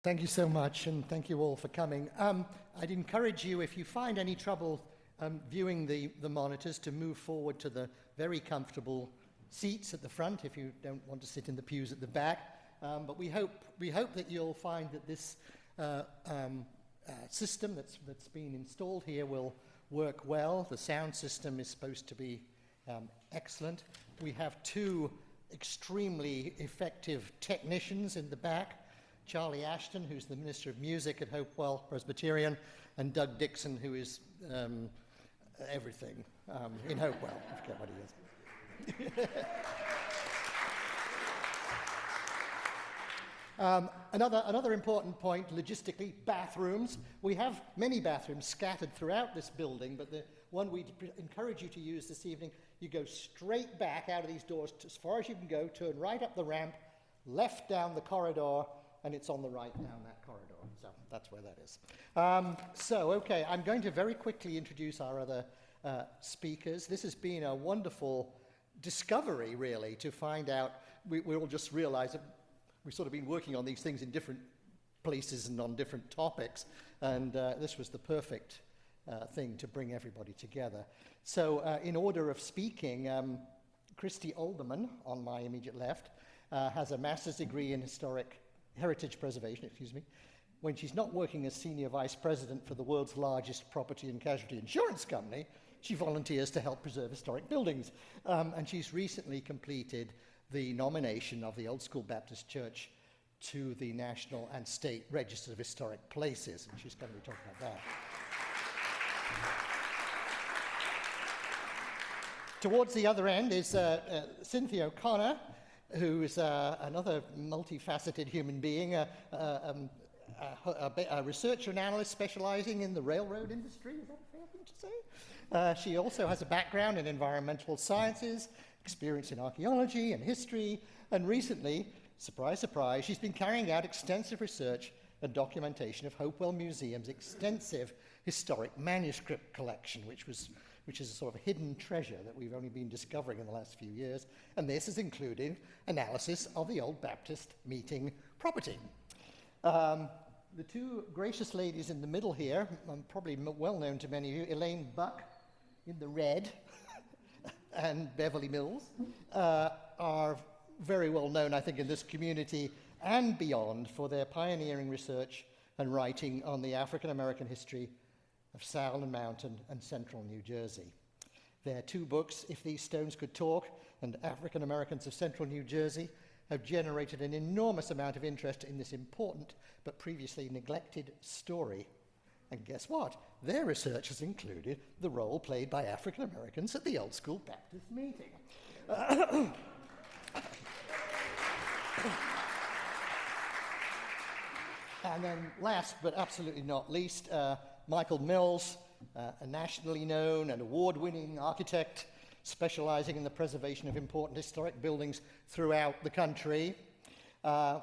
Thank you so much, and thank you all for coming. I'd encourage you, if you find any trouble viewing the monitors, to move forward to the very comfortable seats at the front if you don't want to sit in the pews at the back. But we hope that you'll find that this system that's been installed here will work well. The sound system is supposed to be excellent. We have two extremely effective technicians in the back. Charlie Ashton, who's the Minister of Music at Hopewell, Presbyterian, and Doug Dixon, who is everything in Hopewell. I forget what he is. Another important point, logistically, bathrooms. We have many bathrooms scattered throughout this building, but the one we encourage you to use this evening, you go straight back out of these doors as far as you can go, turn right up the ramp, left down the corridor, and it's on the right down that corridor. So that's where that is. Okay, I'm going to very quickly introduce our other speakers. This has been a wonderful discovery, really, to find out. We all just realized that we've sort of been working on these things in different places and on different topics, and this was the perfect thing to bring everybody together. So in order of speaking, Christie, Alderman, on my immediate left, has a master's degree in heritage preservation, when she's not working as senior vice president for the world's largest property and casualty insurance company, she volunteers to help preserve historic buildings. And she's recently completed the nomination of the Old School Baptist Church to the National and State Register of Historic Places, and she's going to be talking about that. Towards the other end is Cynthia O'Connor, who is another multifaceted human being, a researcher and analyst specializing in the railroad industry. Is that a fair thing to say? She also has a background in environmental sciences, experience in archaeology and history, and recently, surprise, surprise, she's been carrying out extensive research and documentation of Hopewell Museum's extensive historic manuscript collection, which is a sort of hidden treasure that we've only been discovering in the last few years, and this has included analysis of the Old Baptist meeting property. The two gracious ladies in the middle here, probably well known to many of you, Elaine Buck in the red, and Beverly Mills, are very well known, I think, in this community and beyond for their pioneering research and writing on the African American history of Sound Mountain and Central New Jersey. Their two books, If These Stones Could Talk and African Americans of Central New Jersey, have generated an enormous amount of interest in this important but previously neglected story. And guess what? Their research has included the role played by African Americans at the Old School Baptist meeting. And then last but absolutely not least, Michael Mills, a nationally known and award-winning architect specializing in the preservation of important historic buildings throughout the country.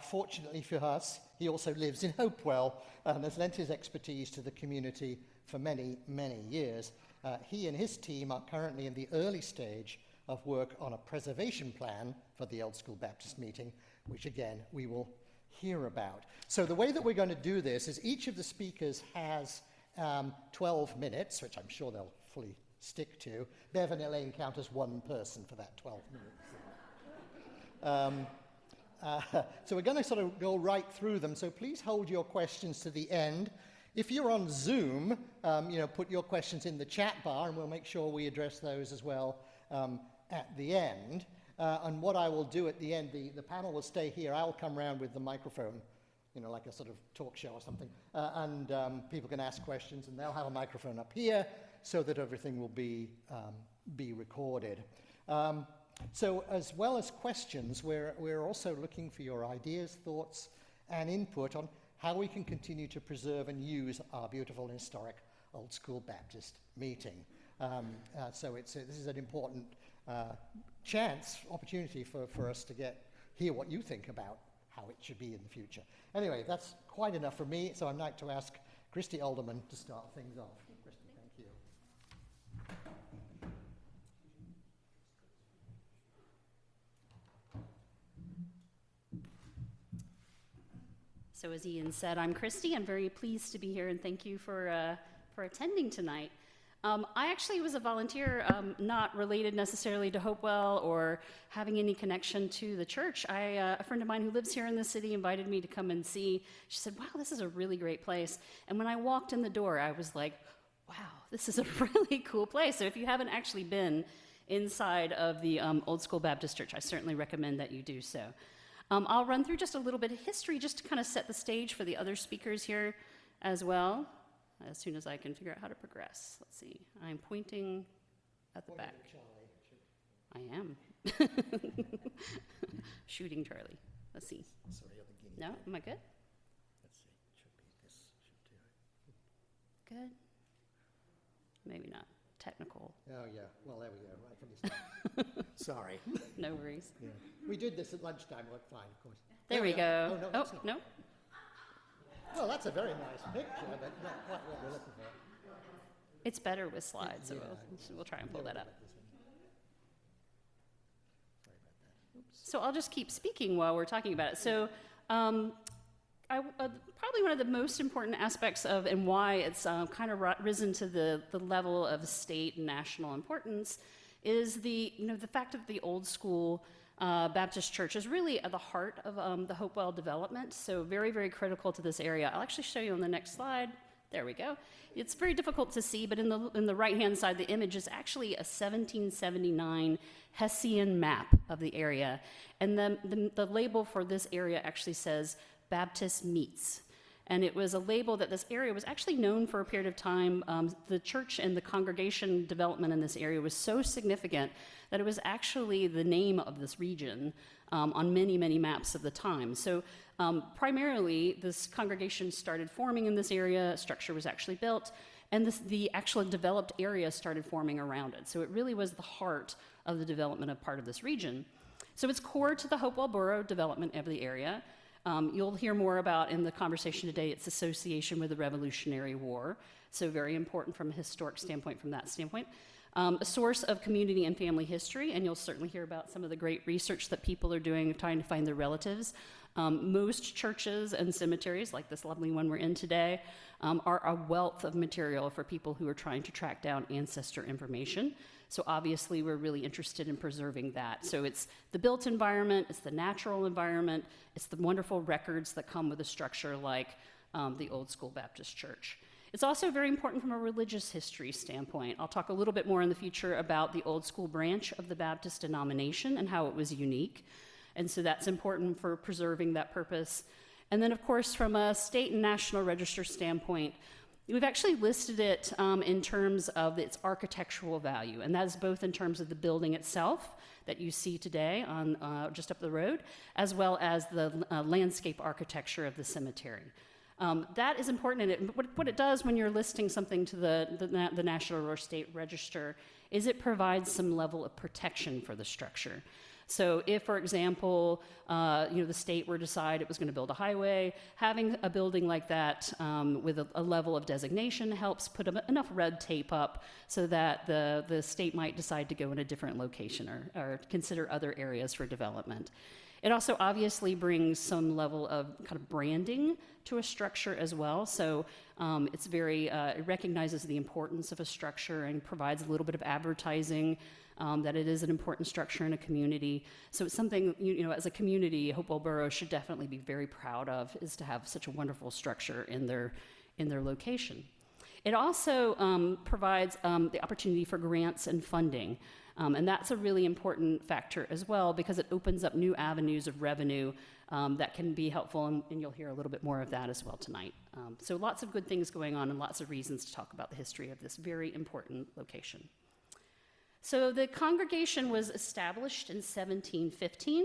Fortunately for us, he also lives in Hopewell and has lent his expertise to the community for many, many years. He and his team are currently in the early stage of work on a preservation plan for the Old School Baptist meeting, which again, we will hear about. So the way that we're going to do this is each of the speakers has 12 minutes, which I'm sure they'll fully stick to. Bev and Elaine count as one person for that 12 minutes. So we're going to sort of go right through them, so please hold your questions to the end. If you're on Zoom, put your questions in the chat bar and we'll make sure we address those as well at the end. And what I will do at the end, the panel will stay here. I'll come round with the microphone, like a sort of talk show or something, and people can ask questions, and they'll have a microphone up here so that everything will be recorded. So as well as questions, we're also looking for your ideas, thoughts, and input on how we can continue to preserve and use our beautiful and historic Old School Baptist meeting. So this is an important opportunity for us to hear what you think about how it should be in the future. Anyway, that's quite enough for me, so I'd like to ask Christie Alderman to start things off. Christie, thank you. So as Ian said, I'm Christie. I'm very pleased to be here, and thank you for attending tonight. I actually was a volunteer, not related necessarily to Hopewell or having any connection to the church. A friend of mine who lives here in the city invited me to come and see. She said, wow, this is a really great place. And when I walked in the door, I was like, wow, this is a really cool place. So if you haven't actually been inside of the Old School Baptist Church, I certainly recommend that you do so. I'll run through just a little bit of history just to kind of set the stage for the other speakers here as well, as soon as I can figure out how to progress. Let's see. I'm pointing at the back. I am. Shooting Charlie. Let's see. Sorry, I'm the guinea No? pig. Am I good? Let's see. This should do it. Good. Maybe not. Technical. Oh, yeah. Well, there we go. Right from the start. Sorry. No worries. Yeah. We did this at lunchtime. It looked fine, of course. There we are. go. Oh, no. Oh, That's not. no. Well, that's a very nice picture, but not quite what we're looking for. It's better with slides, so Yeah. we'll try and pull that up. Sorry about that. Oops. So I'll just keep speaking while we're talking about it. So probably one of the most important aspects of and why it's kind of risen to the level of state and national importance is the fact that the Old School Baptist Church is really at the heart of the Hopewell development. So very, very critical to this area. I'll actually show you on the next slide. There we go. It's very difficult to see, but in the right-hand side, the image is actually a 1779 Hessian map of the area. And the label for this area actually says Baptist Meets. And it was a label that this area was actually known for a period of time. The church and the congregation development in this area was so significant that it was actually the name of this region on many, many maps of the time. So primarily, this congregation started forming in this area, a structure was actually built, and the actual developed area started forming around it. So it really was the heart of the development of part of this region. So it's core to the Hopewell Borough development of the area. You'll hear more about in the conversation today its association with the Revolutionary War, so very important from a historic standpoint, from that standpoint. A source of community and family history, and you'll certainly hear about some of the great research that people are doing trying to find their relatives. Most churches and cemeteries, like this lovely one we're in today, are a wealth of material for people who are trying to track down ancestor information. So obviously we're really interested in preserving that. So it's the built environment, it's the natural environment, it's the wonderful records that come with a structure like the Old School Baptist Church. It's also very important from a religious history standpoint. I'll talk a little bit more in the future about the Old School branch of the Baptist denomination and how it was unique. And so that's important for preserving that purpose. And then of course from a state and national register standpoint, we've actually listed it in terms of its architectural value, and that is both in terms of the building itself that you see today on just up the road, as well as the landscape architecture of the cemetery. That is important, and what it does when you're listing something to the national or state register is it provides some level of protection for the structure. So if, for example, the state were to decide it was going to build a highway, having a building like that with a level of designation helps put enough red tape up so that the state might decide to go in a different location or consider other areas for development. It also obviously brings some level of kind of branding to a structure as well. So it's very, it recognizes the importance of a structure and provides a little bit of advertising that it is an important structure in a community. So it's something, as a community, Hopewell Borough should definitely be very proud of, is to have such a wonderful structure in their location. It also provides the opportunity for grants and funding. And that's a really important factor as well because it opens up new avenues of revenue that can be helpful, and you'll hear a little bit more of that as well tonight. So lots of good things going on and lots of reasons to talk about the history of this very important location. So the congregation was established in 1715.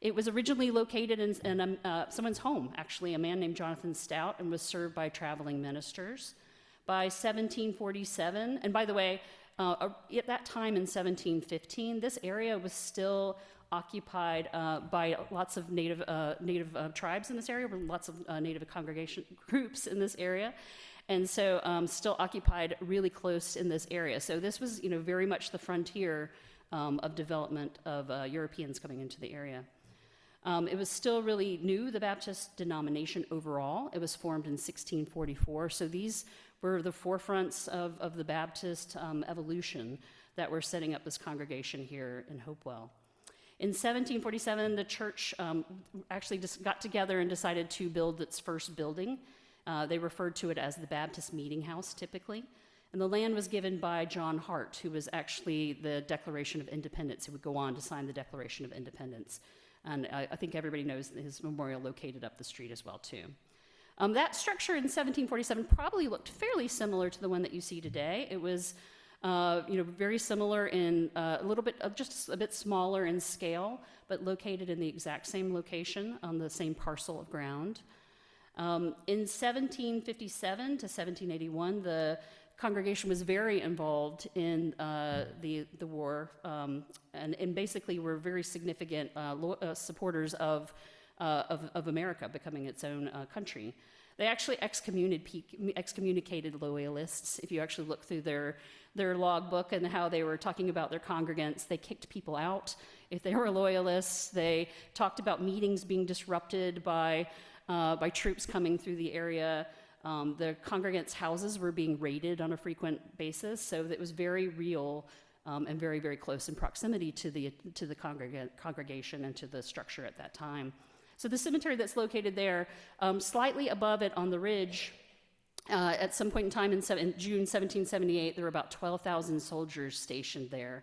It was originally located in someone's home, actually, a man named Jonathan Stout, and was served by traveling ministers. By 1747, and by the way, at that time in 1715, this area was still occupied by lots of native tribes in this area, lots of native congregation groups in this area, and so still occupied really close in this area. So this was, very much the frontier of development of Europeans coming into the area. It was still really new, the Baptist denomination overall. It was formed in 1644, so these were the forefronts of the Baptist evolution that were setting up this congregation here in Hopewell. In 1747, the church actually just got together and decided to build its first building. They referred to it as the Baptist Meeting House, typically. And the land was given by John Hart, who was actually the Declaration of Independence, who would go on to sign the Declaration of Independence. And I think everybody knows his memorial located up the street as well, too. That structure in 1747 probably looked fairly similar to the one that you see today. It was very similar in just a bit smaller in scale, but located in the exact same location on the same parcel of ground. In 1757 to 1781, the congregation was very involved in the war, and basically were very significant supporters of America becoming its own country. They actually excommunicated loyalists. If you actually look through their logbook and how they were talking about their congregants, they kicked people out if they were loyalists. They talked about meetings being disrupted by troops coming through the area. The congregants' houses were being raided on a frequent basis, so it was very real and very, very close in proximity to the congregation and to the structure at that time. So the cemetery that's located there, slightly above it on the ridge, at some point in time in June 1778, there were about 12,000 soldiers stationed there,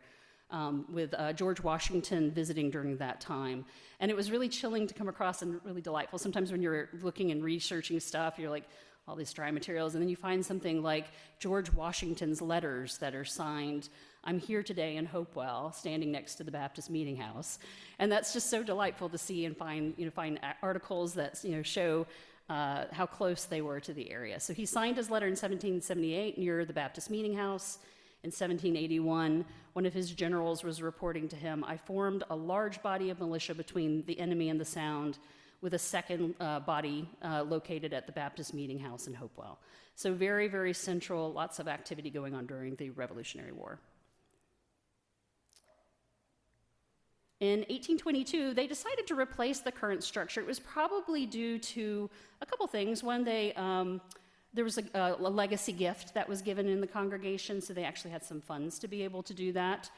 with George Washington visiting during that time. And it was really chilling to come across and really delightful. Sometimes when you're looking and researching stuff, you're like, all these dry materials, and then you find something like George Washington's letters that are signed, "I'm here today in Hopewell," standing next to the Baptist Meeting House. And that's just so delightful to see and find articles that show how close they were to the area. So he signed his letter in 1778 near the Baptist Meeting House. In 1781, one of his generals was reporting to him, "I formed a large body of militia between the enemy and the Sound, with a second body located at the Baptist Meeting House in Hopewell." So very, very central, lots of activity going on during the Revolutionary War. In 1822, they decided to replace the current structure. It was probably due to a couple things. One, there was a legacy gift that was given in the congregation, so they actually had some funds to be able to do that.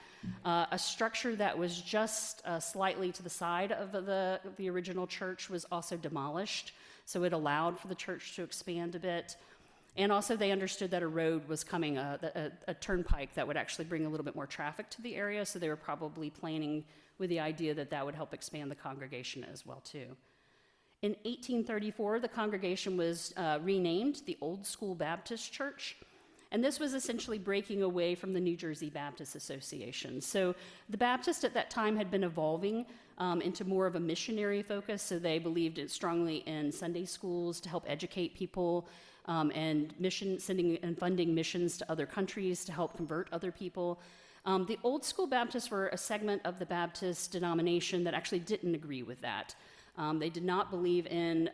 A structure that was just slightly to the side of the original church was also demolished, so it allowed for the church to expand a bit. And also they understood that a road was coming, a turnpike that would actually bring a little bit more traffic to the area, so they were probably planning with the idea that that would help expand the congregation as well, too. In 1834, the congregation was renamed the Old School Baptist Church, and this was essentially breaking away from the New Jersey Baptist Association. So the Baptists at that time had been evolving into more of a missionary focus, so they believed strongly in Sunday schools to help educate people, and sending and funding missions to other countries to help convert other people. The Old School Baptists were a segment of the Baptist denomination that actually didn't agree with that. They did not believe in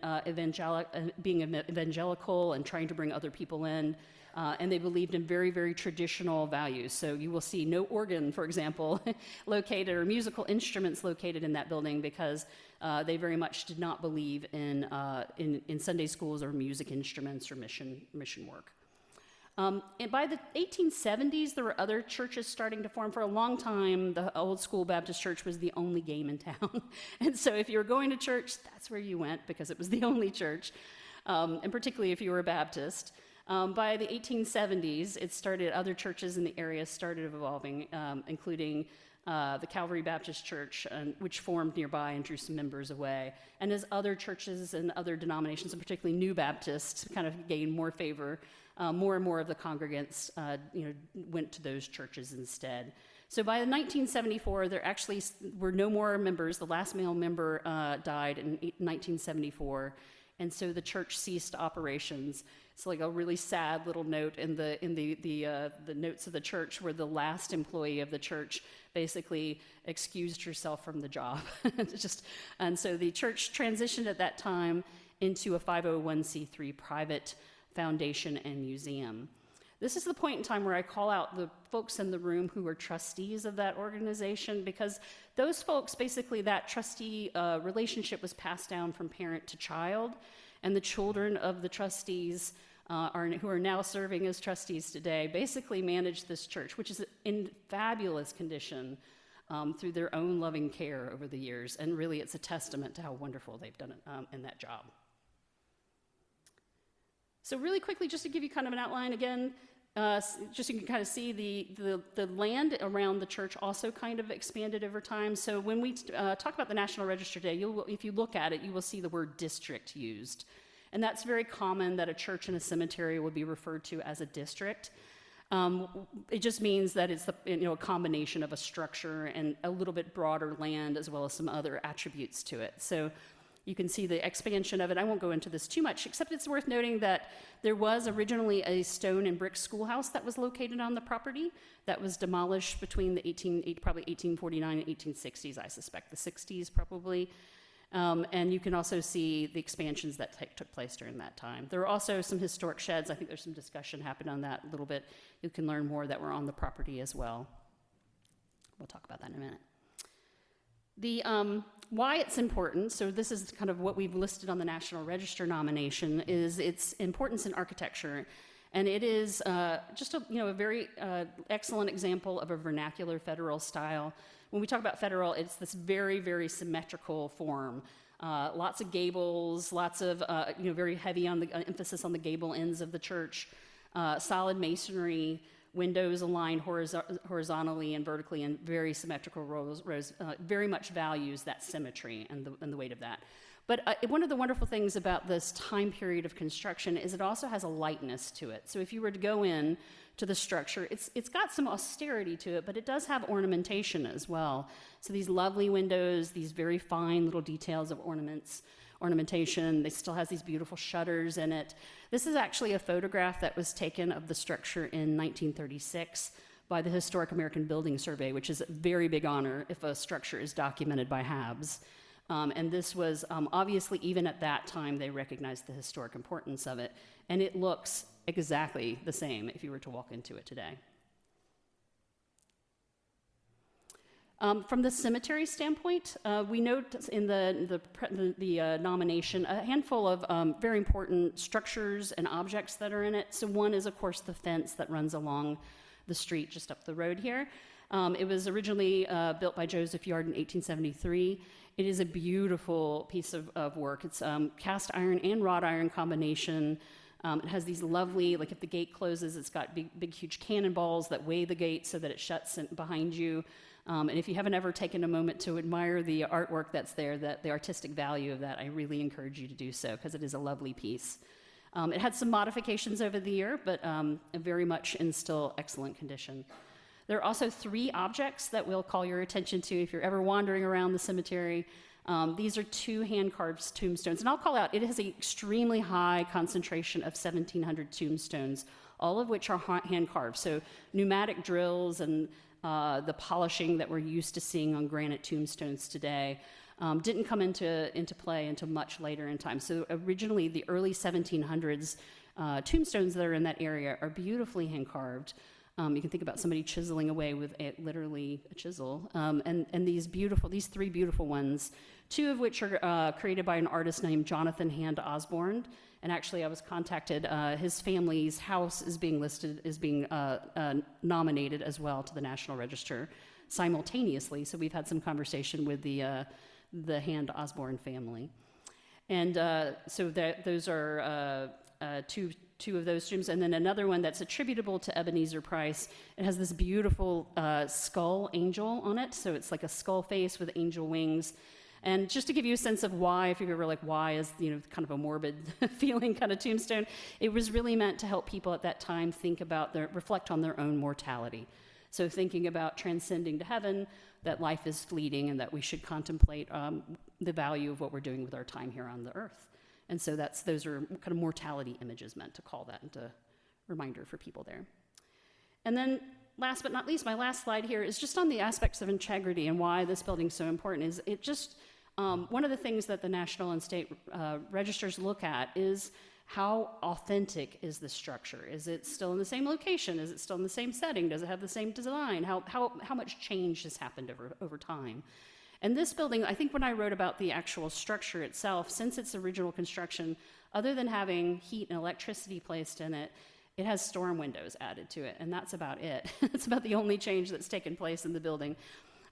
being evangelical and trying to bring other people in, and they believed in very, very traditional values. So you will see no organ, for example, located, or musical instruments located in that building, because they very much did not believe in Sunday schools or music instruments or mission work. And by the 1870s, there were other churches starting to form. For a long time, the Old School Baptist Church was the only game in town. And so if you were going to church, that's where you went, because it was the only church, and particularly if you were a Baptist. By the 1870s, other churches in the area started evolving, including the Calvary Baptist Church, which formed nearby and drew some members away. And as other churches and other denominations, and particularly New Baptists, kind of gained more favor, more and more of the congregants went to those churches instead. So by 1974, there actually were no more members. The last male member died in 1974, and so the church ceased operations. It's like a really sad little note in the notes of the church, where the last employee of the church basically excused herself from the job. And so the church transitioned at that time into a 501c3 private foundation and museum. This is the point in time where I call out the folks in the room who are trustees of that organization, because those folks, basically that trustee relationship was passed down from parent to child, and the children of the trustees who are now serving as trustees today basically manage this church, which is in fabulous condition through their own loving care over the years, and really it's a testament to how wonderful they've done it in that job. So really quickly, just to give you kind of an outline again, just so you can kind of see the land around the church also kind of expanded over time. So when we talk about the National Register today, if you look at it, you will see the word district used. And that's very common, that a church and a cemetery would be referred to as a district. It just means that it's a combination of a structure and a little bit broader land, as well as some other attributes to it. So you can see the expansion of it. I won't go into this too much, except it's worth noting that there was originally a stone and brick schoolhouse that was located on the property that was demolished between the probably 1849 and 1860s, I suspect, the 60s probably. And you can also see the expansions that took place during that time. There are also some historic sheds. I think there's some discussion happened on that a little bit. You can learn more that were on the property as well. We'll talk about that in a minute. Why it's important, so this is kind of what we've listed on the National Register nomination, is its importance in architecture. And it is just a very excellent example of a vernacular federal style. When we talk about federal, it's this very, very symmetrical form. Lots of gables, lots of, very heavy on the emphasis on the gable ends of the church, solid masonry, windows aligned horizontally and vertically in very symmetrical rows, very much values that symmetry and the weight of that. But one of the wonderful things about this time period of construction is it also has a lightness to it. So if you were to go in to the structure, it's got some austerity to it, but it does have ornamentation as well. So these lovely windows, these very fine little details of ornamentation. It still has these beautiful shutters in it. This is actually a photograph that was taken of the structure in 1936 by the Historic American Building Survey, which is a very big honor if a structure is documented by HABs. And this was, obviously, even at that time, they recognized the historic importance of it. And it looks exactly the same if you were to walk into it today. From the cemetery standpoint, we note in the nomination a handful of very important structures and objects that are in it. So one is, of course, the fence that runs along the street just up the road here. It was originally built by Joseph Yard in 1873. It is a beautiful piece of work. It's cast iron and wrought iron combination. It has these lovely, like if the gate closes, it's got big huge cannonballs that weigh the gate so that it shuts behind you. And if you haven't ever taken a moment to admire the artwork that's there, the artistic value of that, I really encourage you to do so, because it is a lovely piece. It had some modifications over the year, but very much in still excellent condition. There are also 3 objects that we'll call your attention to if you're ever wandering around the cemetery. These are 2 hand-carved tombstones, and I'll call out, it has an extremely high concentration of 1,700 tombstones, all of which are hand-carved. So pneumatic drills and the polishing that we're used to seeing on granite tombstones today didn't come into play until much later in time. So originally, the early 1700s tombstones that are in that area are beautifully hand-carved. You can think about somebody chiseling away with literally a chisel. And these 3 beautiful ones, 2 of which are created by an artist named Jonathan Hand Osborne. And actually, I was contacted. His family's house is being nominated as well to the National Register simultaneously. So we've had some conversation with the Hand Osborne family. And so those are two of those tombs, and then another one that's attributable to Ebenezer Price. It has this beautiful skull angel on it, so it's like a skull face with angel wings. And just to give you a sense of why, if you ever like, why is kind of a morbid feeling kind of tombstone, it was really meant to help people at that time reflect on their own mortality. So thinking about transcending to heaven, that life is fleeting, and that we should contemplate the value of what we're doing with our time here on the earth. And so those are kind of mortality images meant to call that into a reminder for people there. And then last but not least, my last slide here is just on the aspects of integrity and why this building's so important. Is it just one of the things that the national and state registers look at is How authentic is the structure? Is it still in the same location? Is it still in the same setting? Does it have the same design? How much change has happened over time? And this building, I think when I wrote about the actual structure itself, since its original construction, other than having heat and electricity placed in it, it has storm windows added to it, and that's about it. That's about the only change that's taken place in the building.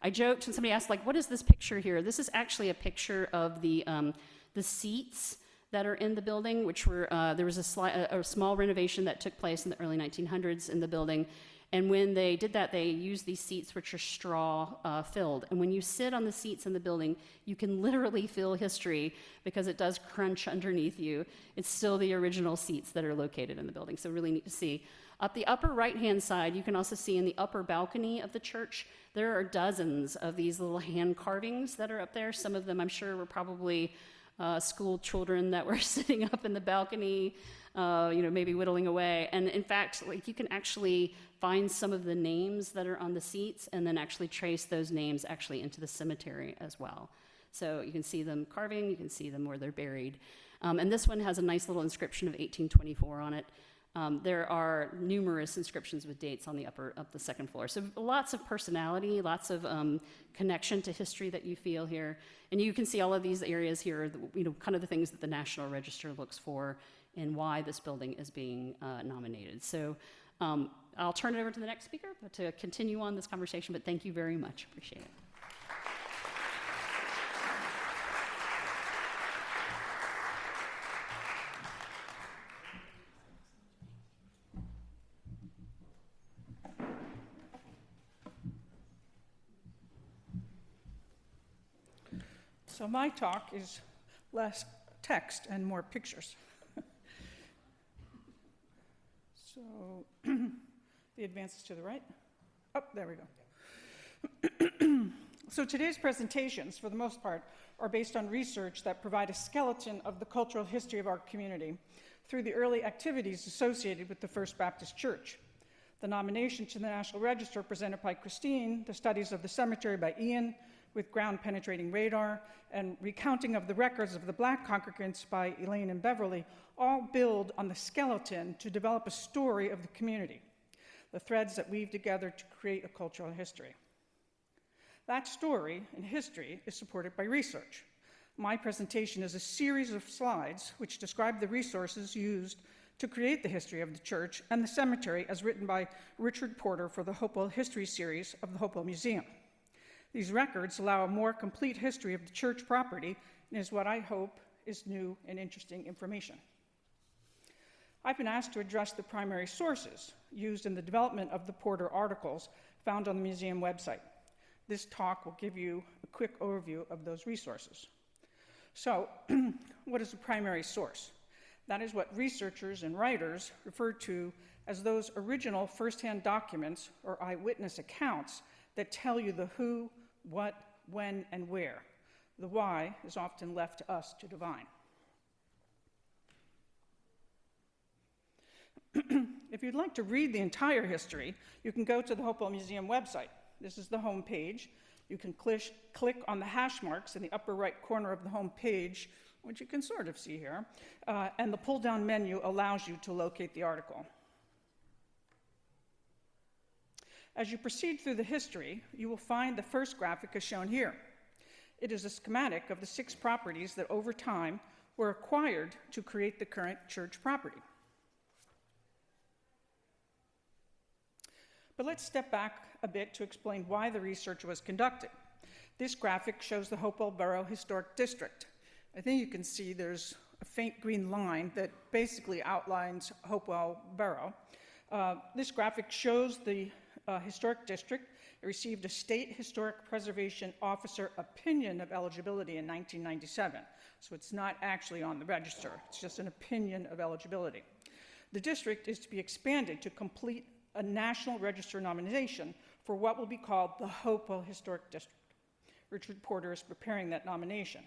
I joked, and somebody asked, like, what is this picture here? This is actually a picture of the seats that are in the building, which were, there was a small renovation that took place in the early 1900s in the building. And when they did that, they used these seats, which are straw filled. And when you sit on the seats in the building, you can literally feel history because it does crunch underneath you. It's still the original seats that are located in the building, so really neat to see. Up the upper right-hand side, you can also see in the upper balcony of the church, there are dozens of these little hand carvings that are up there. Some of them, I'm sure, were probably school children that were sitting up in the balcony, maybe whittling away. And in fact, like, you can actually find some of the names that are on the seats and then actually trace those names actually into the cemetery as well. So you can see them carving, you can see them where they're buried. And this one has a nice little inscription of 1824 on it. There are numerous inscriptions with dates on the up the second floor. So lots of personality, lots of connection to history that you feel here. And you can see all of these areas here, kind of the things that the National Register looks for and why this building is being nominated. So I'll turn it over to the next speaker to continue on this conversation, but thank you very much. Appreciate it. So my talk is less text and more pictures. So the advances to the right. Oh, there we go. So today's presentations, for the most part, are based on research that provide a skeleton of the cultural history of our community through the early activities associated with the First Baptist Church. The nomination to the National Register presented by Christine, the studies of the cemetery by Ian, with ground-penetrating radar, and recounting of the records of the Black congregants by Elaine and Beverly all build on the skeleton to develop a story of the community, the threads that weave together to create a cultural history. That story and history is supported by research. My presentation is a series of slides which describe the resources used to create the history of the church and the cemetery as written by Richard Porter for the Hopewell History Series of the Hopewell Museum. These records allow a more complete history of the church property and is what I hope is new and interesting information. I've been asked to address the primary sources used in the development of the Porter articles found on the museum website. This talk will give you a quick overview of those resources. So, what is a primary source? That is what researchers and writers refer to as those original first-hand documents or eyewitness accounts that tell you the who, what, when, and where. The why is often left to us to divine. If you'd like to read the entire history, you can go to the Hopewell Museum website. This is the home page. You can click on the hash marks in the upper right corner of the home page, which you can sort of see here, and the pull-down menu allows you to locate the article. As you proceed through the history, you will find the first graphic as shown here. It is a schematic of the 6 properties that over time were acquired to create the current church property. But let's step back a bit to explain why the research was conducted. This graphic shows the Hopewell Borough Historic District. I think you can see there's a faint green line that basically outlines Hopewell Borough. This graphic shows the historic district. It received a State Historic Preservation Officer opinion of eligibility in 1997. So it's not actually on the register. It's just an opinion of eligibility. The district is to be expanded to complete a National Register nomination for what will be called the Hopewell Historic District. Richard Porter is preparing that nomination.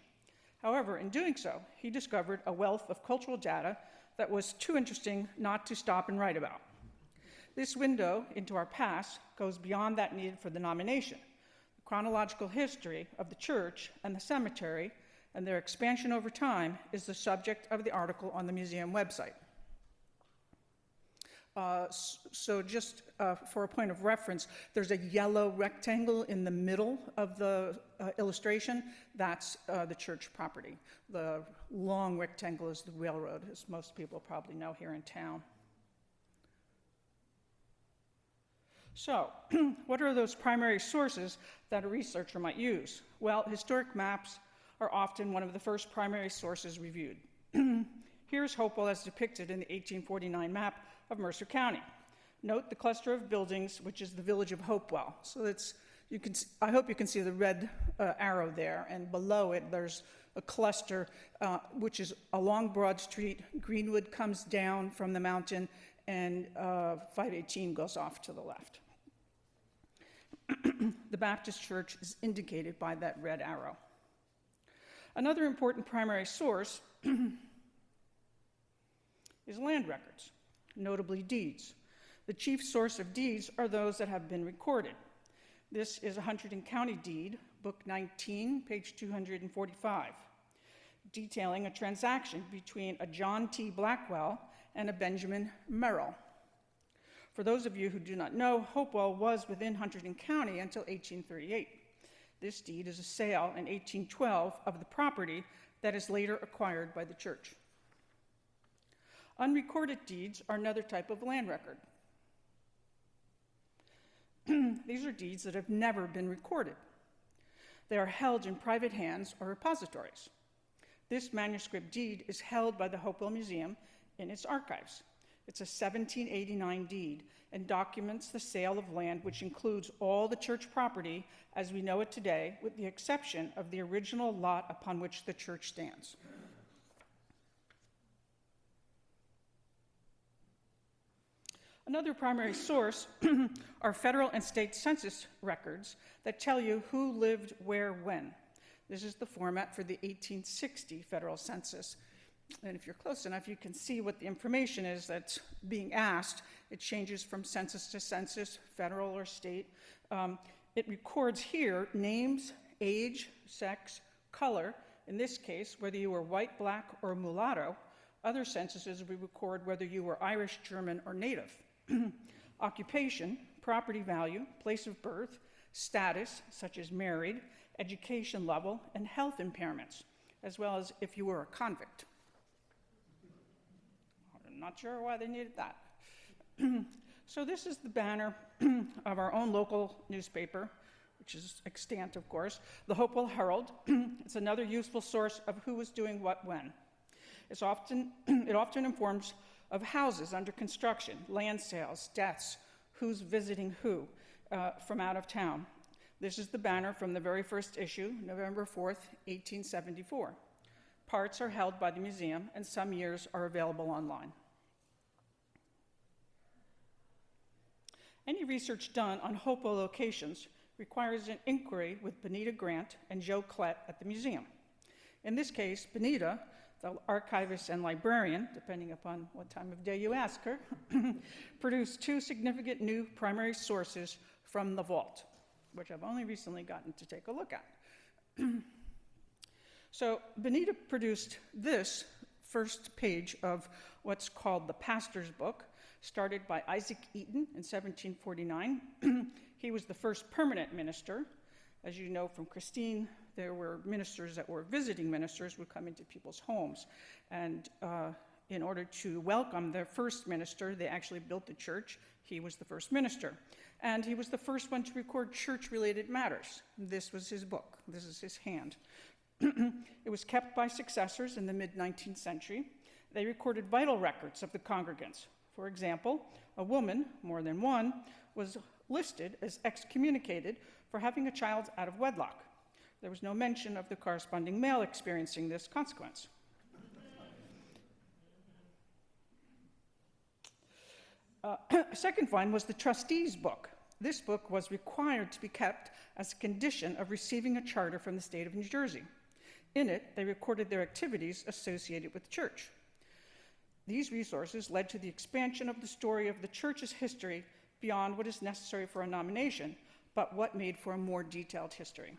However, in doing so, he discovered a wealth of cultural data that was too interesting not to stop and write about. This window into our past goes beyond that needed for the nomination. The chronological history of the church and the cemetery and their expansion over time is the subject of the article on the museum website. So just for a point of reference, there's a yellow rectangle in the middle of the illustration. That's the church property. The long rectangle is the railroad, as most people probably know here in town. So, what are those primary sources that a researcher might use? Well, historic maps are often one of the first primary sources reviewed. Here's Hopewell as depicted in the 1849 map of Mercer County. Note the cluster of buildings, which is the village of Hopewell. So that's, I hope you can see the red arrow there, and below it there's a cluster which is along Broad Street. Greenwood comes down from the mountain, and 518 goes off to the left. The Baptist church is indicated by that red arrow. Another important primary source is land records, notably deeds. The chief source of deeds are those that have been recorded. This is a Hunterdon County deed, book 19, page 245, detailing a transaction between a John T. Blackwell and a Benjamin Merrill. For those of you who do not know, Hopewell was within Hunterdon County until 1838. This deed is a sale in 1812 of the property that is later acquired by the church. Unrecorded deeds are another type of land record. These are deeds that have never been recorded. They are held in private hands or repositories. This manuscript deed is held by the Hopewell Museum in its archives. It's a 1789 deed and documents the sale of land, which includes all the church property as we know it today, with the exception of the original lot upon which the church stands. Another primary source are federal and state census records that tell you who lived where when. This is the format for the 1860 federal census. And if you're close enough, you can see what the information is that's being asked. It changes from census to census, federal or state. It records here names, age, sex, color, in this case, whether you were white, black, or mulatto. Other censuses will record whether you were Irish, German, or native. Occupation, property value, place of birth, status, such as married, education level, and health impairments, as well as if you were a convict. I'm not sure why they needed that. So this is the banner of our own local newspaper, which is extant, of course, the Hopewell Herald. It's another useful source of who was doing what when. It often informs of houses under construction, land sales, deaths, who's visiting who from out of town. This is the banner from the very first issue, November 4th, 1874. Parts are held by the museum, and some years are available online. Any research done on Hopewell locations requires an inquiry with Benita Grant and Joe Klett at the museum. In this case, Benita, the archivist and librarian, depending upon what time of day you ask her, produced two significant new primary sources from the vault, which I've only recently gotten to take a look at. So Benita produced this first page of what's called the Pastor's Book, started by Isaac Eaton in 1749. He was the first permanent minister. As you know from Christine, there were ministers that were visiting ministers who would come into people's homes. And in order to welcome their first minister, they actually built the church. He was the first minister. And he was the first one to record church-related matters. This was his book. This is his hand. It was kept by successors in the mid-19th century. They recorded vital records of the congregants. For example, a woman, more than one, was listed as excommunicated for having a child out of wedlock. There was no mention of the corresponding male experiencing this consequence. Second one was the trustees' book. This book was required to be kept as a condition of receiving a charter from the state of New Jersey. In it, they recorded their activities associated with the church. These resources led to the expansion of the story of the church's history beyond what is necessary for a nomination, but what made for a more detailed history.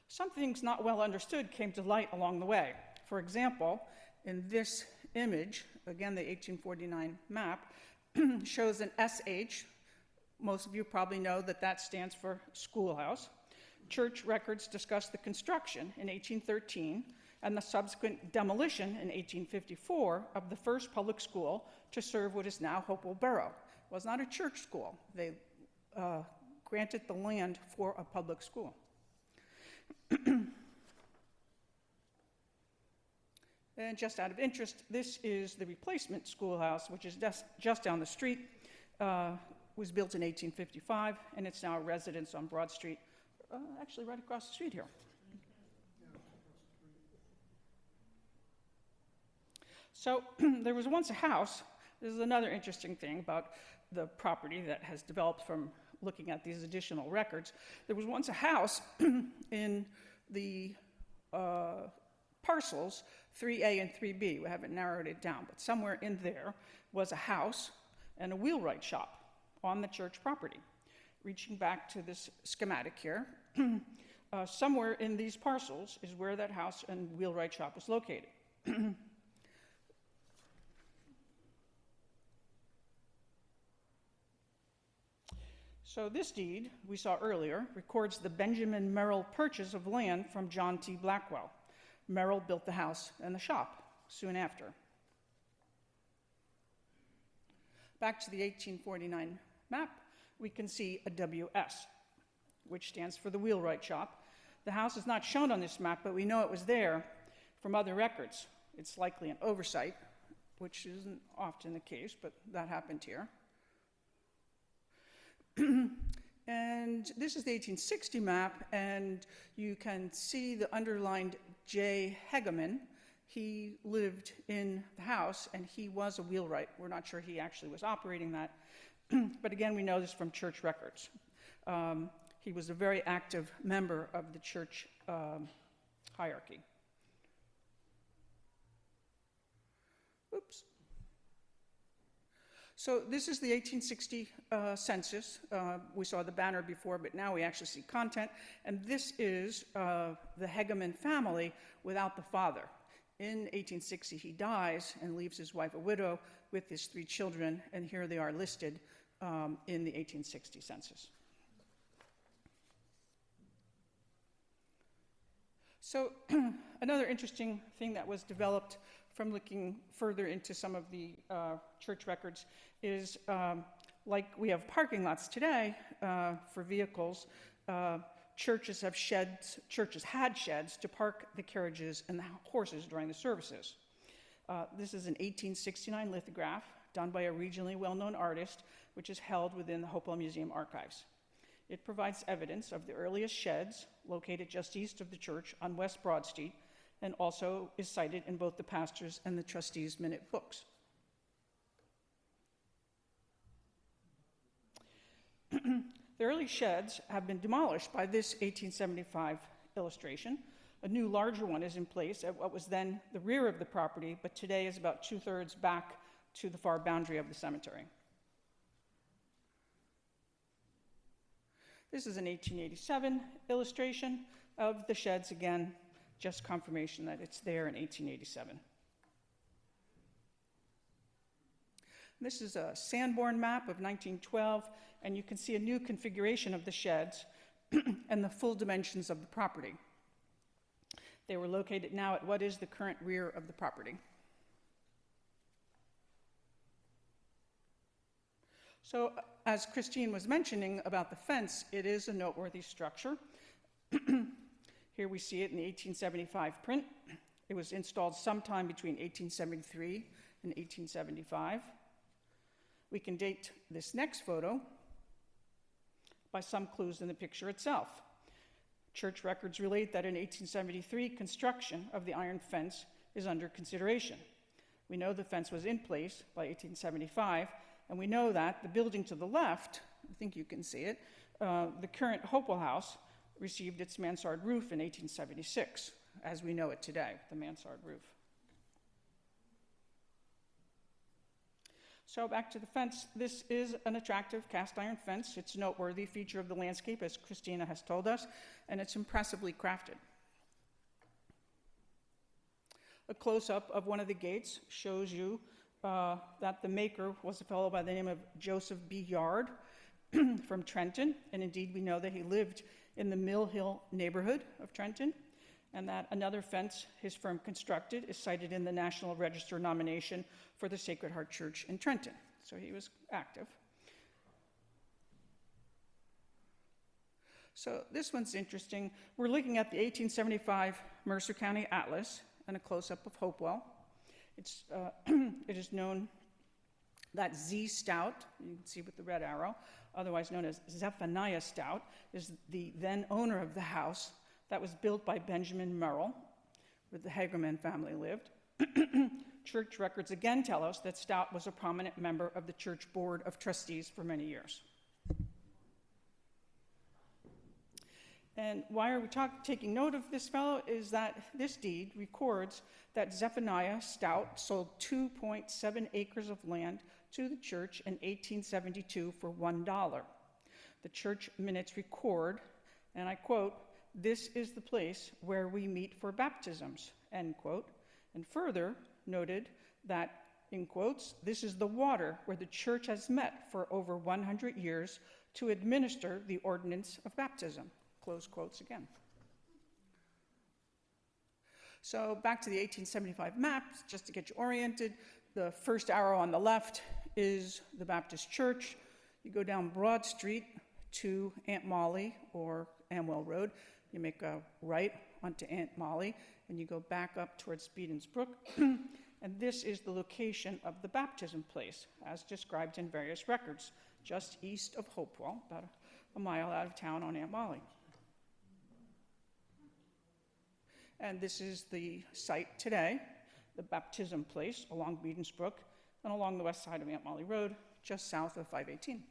Some things not well understood came to light along the way. For example, in this image, again the 1849 map, shows an SH. Most of you probably know that that stands for schoolhouse. Church records discuss the construction in 1813 and the subsequent demolition in 1854 of the first public school to serve what is now Hopewell Borough. It was not a church school. They granted the land for a public school. And just out of interest, this is the replacement schoolhouse, which is just down the street. Was built in 1855, and it's now a residence on Broad Street, actually right across the street here. So there was once a house. This is another interesting thing about the property that has developed from looking at these additional records. There was once a house in the parcels 3A and 3B. We haven't narrowed it down, but somewhere in there was a house and a wheelwright shop on the church property. Reaching back to this schematic here, somewhere in these parcels is where that house and wheelwright shop was located. So this deed, we saw earlier, records the Benjamin Merrill purchase of land from John T. Blackwell. Merrill built the house and the shop soon after. Back to the 1849 map, we can see a WS, which stands for the wheelwright shop. The house is not shown on this map, but we know it was there from other records. It's likely an oversight, which isn't often the case, but that happened here. And this is the 1860 map, and you can see the underlined J. Hegeman. He lived in the house, and he was a wheelwright. We're not sure he actually was operating that, but again, we know this from church records. He was a very active member of the church hierarchy. Oops. So this is the 1860 census. We saw the banner before, but now we actually see content. And this is the Hegeman family without the father. In 1860, he dies and leaves his wife a widow with his 3 children, and here they are listed in the 1860 census. So another interesting thing that was developed from looking further into some of the church records is, like we have parking lots today for vehicles, churches had sheds to park the carriages and the horses during the services. This is an 1869 lithograph done by a regionally well-known artist, which is held within the Hopewell Museum archives. It provides evidence of the earliest sheds located just east of the church on West Broad Street, and also is cited in both the pastor's and the trustee's minute books. The early sheds have been demolished by this 1875 illustration. A new, larger one is in place at what was then the rear of the property, but today is about 2/3 back to the far boundary of the cemetery. This is an 1887 illustration of the sheds, again, just confirmation that it's there in 1887. This is a Sanborn map of 1912, and you can see a new configuration of the sheds and the full dimensions of the property. They were located now at what is the current rear of the property. So, as Christine was mentioning about the fence, it is a noteworthy structure. Here we see it in the 1875 print. It was installed sometime between 1873 and 1875. We can date this next photo by some clues in the picture itself. Church records relate that in 1873, construction of the iron fence is under consideration. We know the fence was in place by 1875, and we know that the building to the left, I think you can see it, the current Hopewell House received its mansard roof in 1876, as we know it today, the mansard roof. So back to the fence. This is an attractive cast iron fence. It's a noteworthy feature of the landscape, as Christina has told us, and it's impressively crafted. A close-up of one of the gates shows you that the maker was a fellow by the name of Joseph B. Yard from Trenton, and indeed we know that he lived in the Mill Hill neighborhood of Trenton, and that another fence his firm constructed is cited in the National Register nomination for the Sacred Heart Church in Trenton. So he was active. So this one's interesting. We're looking at the 1875 Mercer County Atlas and a close-up of Hopewell. It is known that Z Stout, you can see with the red arrow, otherwise known as Zephaniah Stout, is the then owner of the house that was built by Benjamin Merrill, where the Hagerman family lived. Church records again tell us that Stout was a prominent member of the church board of trustees for many years. And why are we taking note of this fellow is that this deed records that Zephaniah Stout sold 2.7 acres of land to the church in 1872 for $1. The church minutes record, and I quote, "This is the place where we meet for baptisms," end quote, and further noted that, in quotes, "This is the water where the church has met for over 100 years to administer the ordinance of baptism," close quotes again. So back to the 1875 map, just to get you oriented. The first arrow on the left is the Baptist church. You go down Broad Street to Aunt Molly or Amwell Road. You make a right onto Aunt Molly, and you go back up towards Speedens Brook. And this is the location of the baptism place, as described in various records, just east of Hopewell, about a mile out of town on Aunt Molly. And this is the site today, the baptism place along Beedens Brook and along the west side of Aunt Molly Road, just south of 518.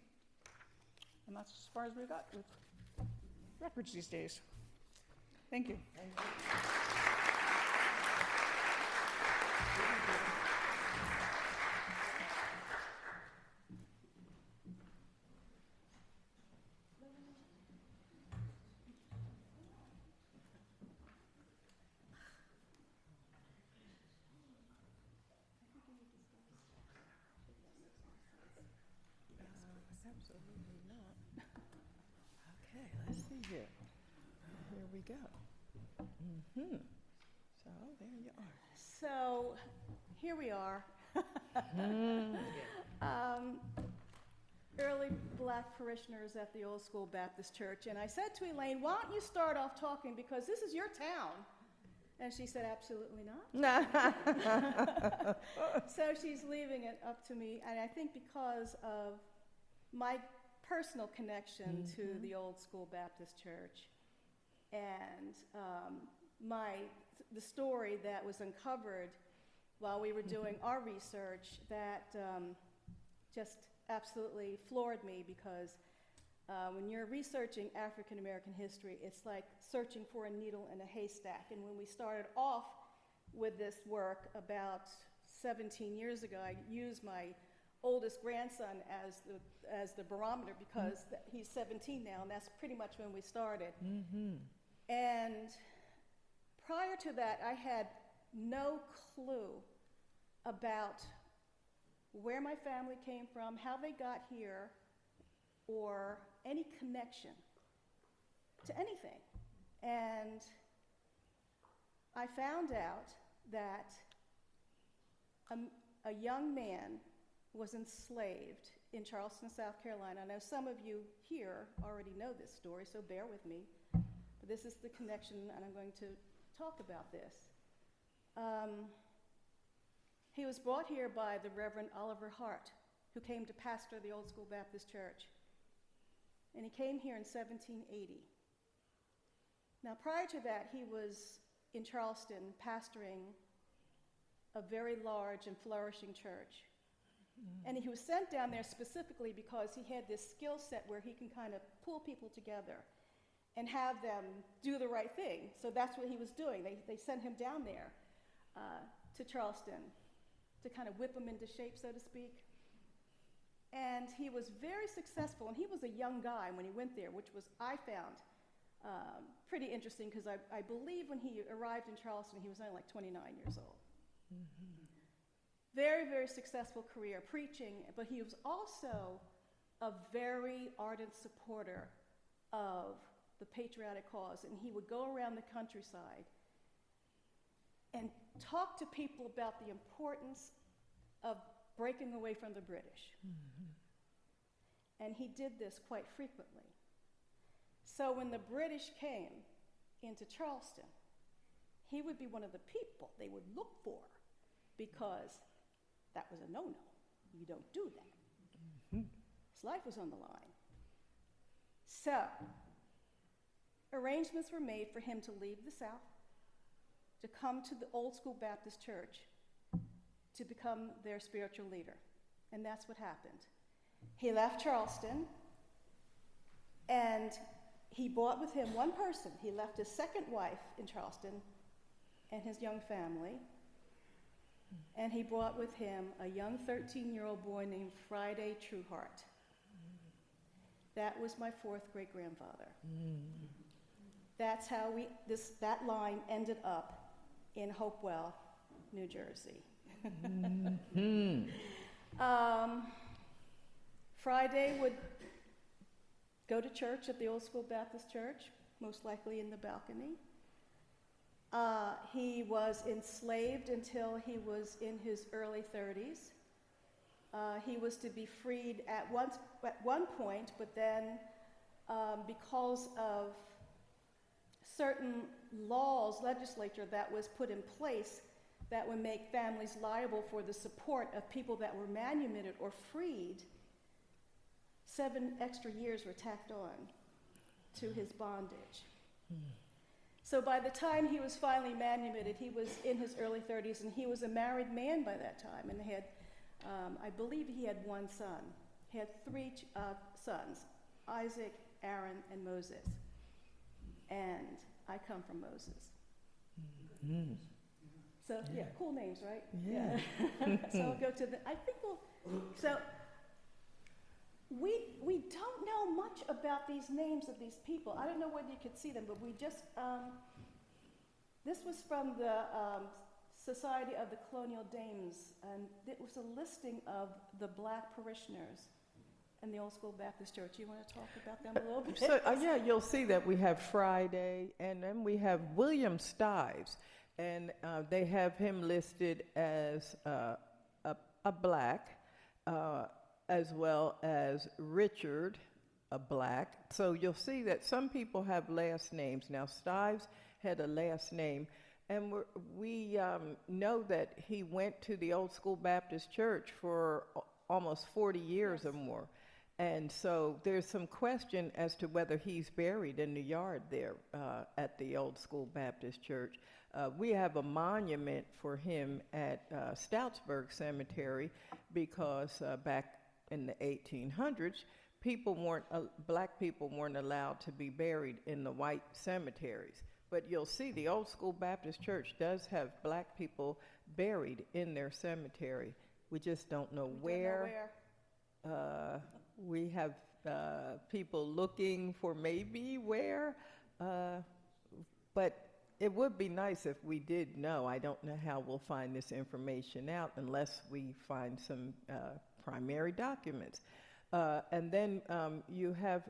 And that's as far as we got with records these days. Thank you. Absolutely not. Okay, let's see here. Here we go. So there you are. So here we are. Early black parishioners at the Old School Baptist Church. And I said to Elaine, why don't you start off talking because this is your town? And she said, absolutely not. So she's leaving it up to me. And I think because of my personal connection to the Old School Baptist Church and the story that was uncovered while we were doing our research that just absolutely floored me because when you're researching African American history, it's like searching for a needle in a haystack. And when we started off with this work about 17 years ago, I used my oldest grandson as the barometer because he's 17 now, and that's pretty much when we started. And prior to that, I had no clue about where my family came from, how they got here, or any connection to anything. And I found out that a young man was enslaved in Charleston, South Carolina. I know some of you here already know this story, so bear with me. But this is the connection, and I'm going to talk about this. He was brought here by the Reverend Oliver Hart, who came to pastor the Old School Baptist Church. And he came here in 1780. Now, prior to that, he was in Charleston pastoring a very large and flourishing church. And he was sent down there specifically because he had this skill set where he can kind of pull people together and have them do the right thing. So that's what he was doing. They sent him down there to Charleston to kind of whip him into shape, so to speak. And he was very successful, and he was a young guy when he went there, which was, I found, pretty interesting, because I believe when he arrived in Charleston, he was only like 29 years old. Very, very successful career preaching, but he was also a very ardent supporter of the patriotic cause, and he would go around the countryside and talk to people about the importance of breaking away from the British. And he did this quite frequently. So when the British came into Charleston, he would be one of the people they would look for, because that was a no-no. You don't do that. His life was on the line. So arrangements were made for him to leave the South, to come to the Old School Baptist Church, to become their spiritual leader. And that's what happened. He left Charleston, and he brought with him one person. He left his second wife in Charleston and his young family, and he brought with him a young 13-year-old boy named Friday Trueheart. That was my fourth great-grandfather. That's how that line ended up in Hopewell, New Jersey. Friday would go to church at the Old School Baptist Church, most likely in the balcony. He was enslaved until he was in his early 30s. He was to be freed at one point, but then because of certain laws, legislature that was put in place that would make families liable for the support of people that were manumitted or freed, 7 extra years were tacked on to his bondage. So by the time he was finally manumitted, he was in his early 30s, and he was a married man by that time, and had, I believe he had one son. He had 3 sons, Isaac, Aaron, and Moses. And I come from Moses. So, yeah, cool names, right? Yeah. So I'll go to I think so we don't know much about these names of these people. I don't know whether you could see them, but we just, this was from the Society of the Colonial Dames, and it was a listing of the black parishioners in the Old School Baptist Church. You want to talk about them a little bit? So, yeah, you'll see that we have Friday, and then we have William Stives, and they have him listed as a black, as well as Richard, a black. So you'll see that some people have last names. Now, Stives had a last name, and we know that he went to the Old School Baptist Church for almost 40 years or more. And so there's some question as to whether he's buried in the yard there at the Old School Baptist Church. We have a monument for him at Stoutsburg Cemetery, because back in the 1800s, black people weren't allowed to be buried in the white cemeteries. But you'll see the Old School Baptist Church does have black people buried in their cemetery. We just don't know where. We have people looking for maybe where, but it would be nice if we did know. I don't know how we'll find this information out unless we find some primary documents. And then you have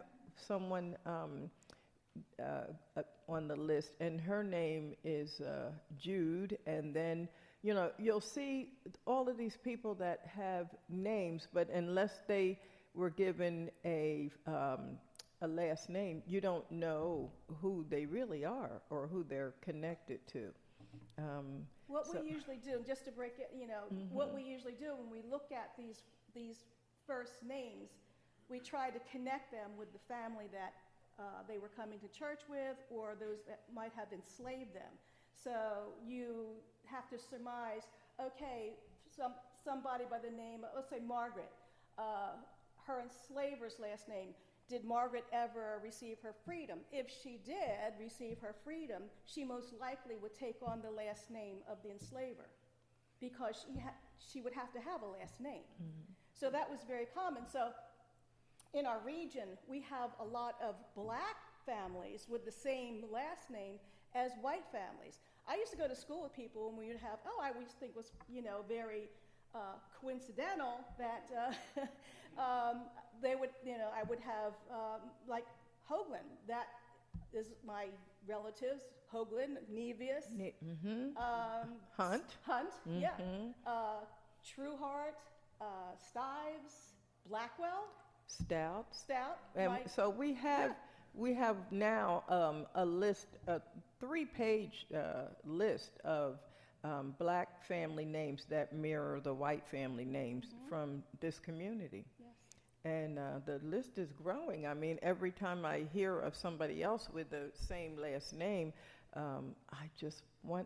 someone on the list, and her name is Jude, and then you'll see all of these people that have names, but unless they were given a last name, you don't know who they really are or who they're connected to. What we usually do, just to break it, what we usually do when we look at these first names, we try to connect them with the family that they were coming to church with, or those that might have enslaved them. So you have to surmise, okay, somebody by the name, let's say Margaret, her enslaver's last name, did Margaret ever receive her freedom? If she did receive her freedom, she most likely would take on the last name of the enslaver, because she would have to have a last name. So that was very common. So in our region, we have a lot of black families with the same last name as white families. I used to go to school with people and we would have, I always think was, very coincidental that they would, I would have like Hoagland. That is my relatives, Hoagland, Nevius, Hunt. yeah, Trueheart, Stives, Blackwell, Stout. right? And so we have now a list, a 3-page list of black family names that mirror the white family names from this community. Yes. And the list is growing. I mean, every time I hear of somebody else with the same last name, I just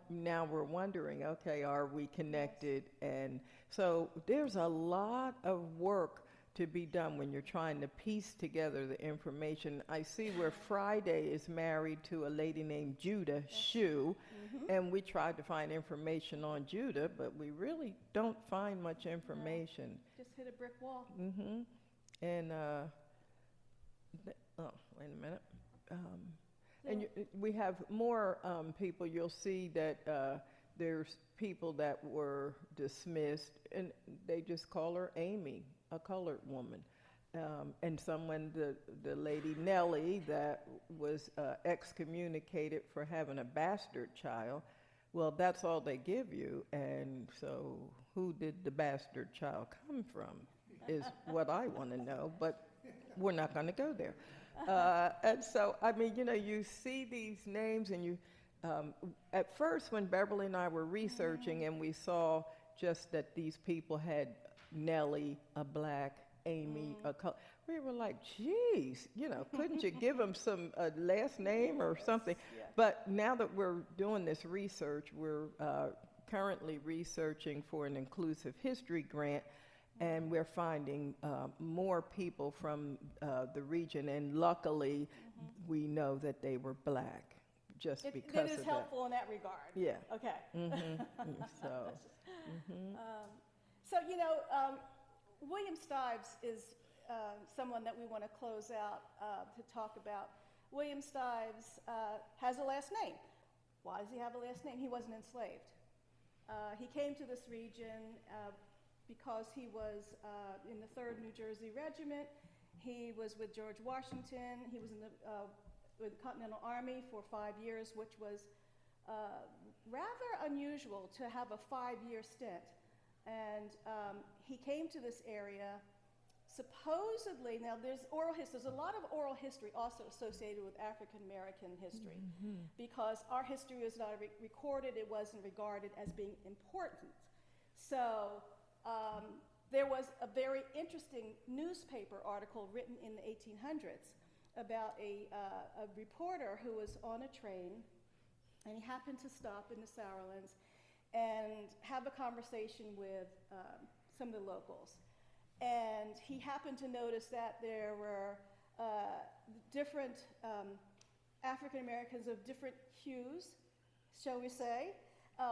now we're wondering, okay, are we connected? And so there's a lot of work to be done when you're trying to piece together the information. I see where Friday is married to a lady named Judah Shue, and we tried to find information on Judah, but we really don't find much information. Just hit a brick wall. And, wait a minute. And we have more people. You'll see that there's people that were dismissed, and they just call her Amy, a colored woman. And someone, the lady Nellie, that was excommunicated for having a bastard child, well, that's all they give you. And so who did the bastard child come from is what I want to know, but we're not going to go there. And so, I mean, you see these names, and you, at first when Beverly and I were researching and we saw just that these people had Nellie, a black, Amy, a color, we were like, geez, couldn't you give them some last name or something? Yeah. But now that we're doing this research, we're currently researching for an inclusive history grant, and we're finding more people from the region, and luckily we know that they were black just because of that. It is helpful in that regard. Yeah. Okay. So, So, William Stives is someone that we want to close out to talk about. William Stives has a last name. Why does he have a last name? He wasn't enslaved. He came to this region because he was in the 3rd New Jersey Regiment. He was with George Washington. He was in with the Continental Army for 5 years, which was rather unusual to have a 5-year stint. And he came to this area supposedly, now there's a lot of oral history also associated with African American history, because our history was not recorded, it wasn't regarded as being important. So there was a very interesting newspaper article written in the 1800s about a reporter who was on a train, and he happened to stop in the Sourlands and have a conversation with some of the locals. And he happened to notice that there were different African Americans of different hues, shall we say,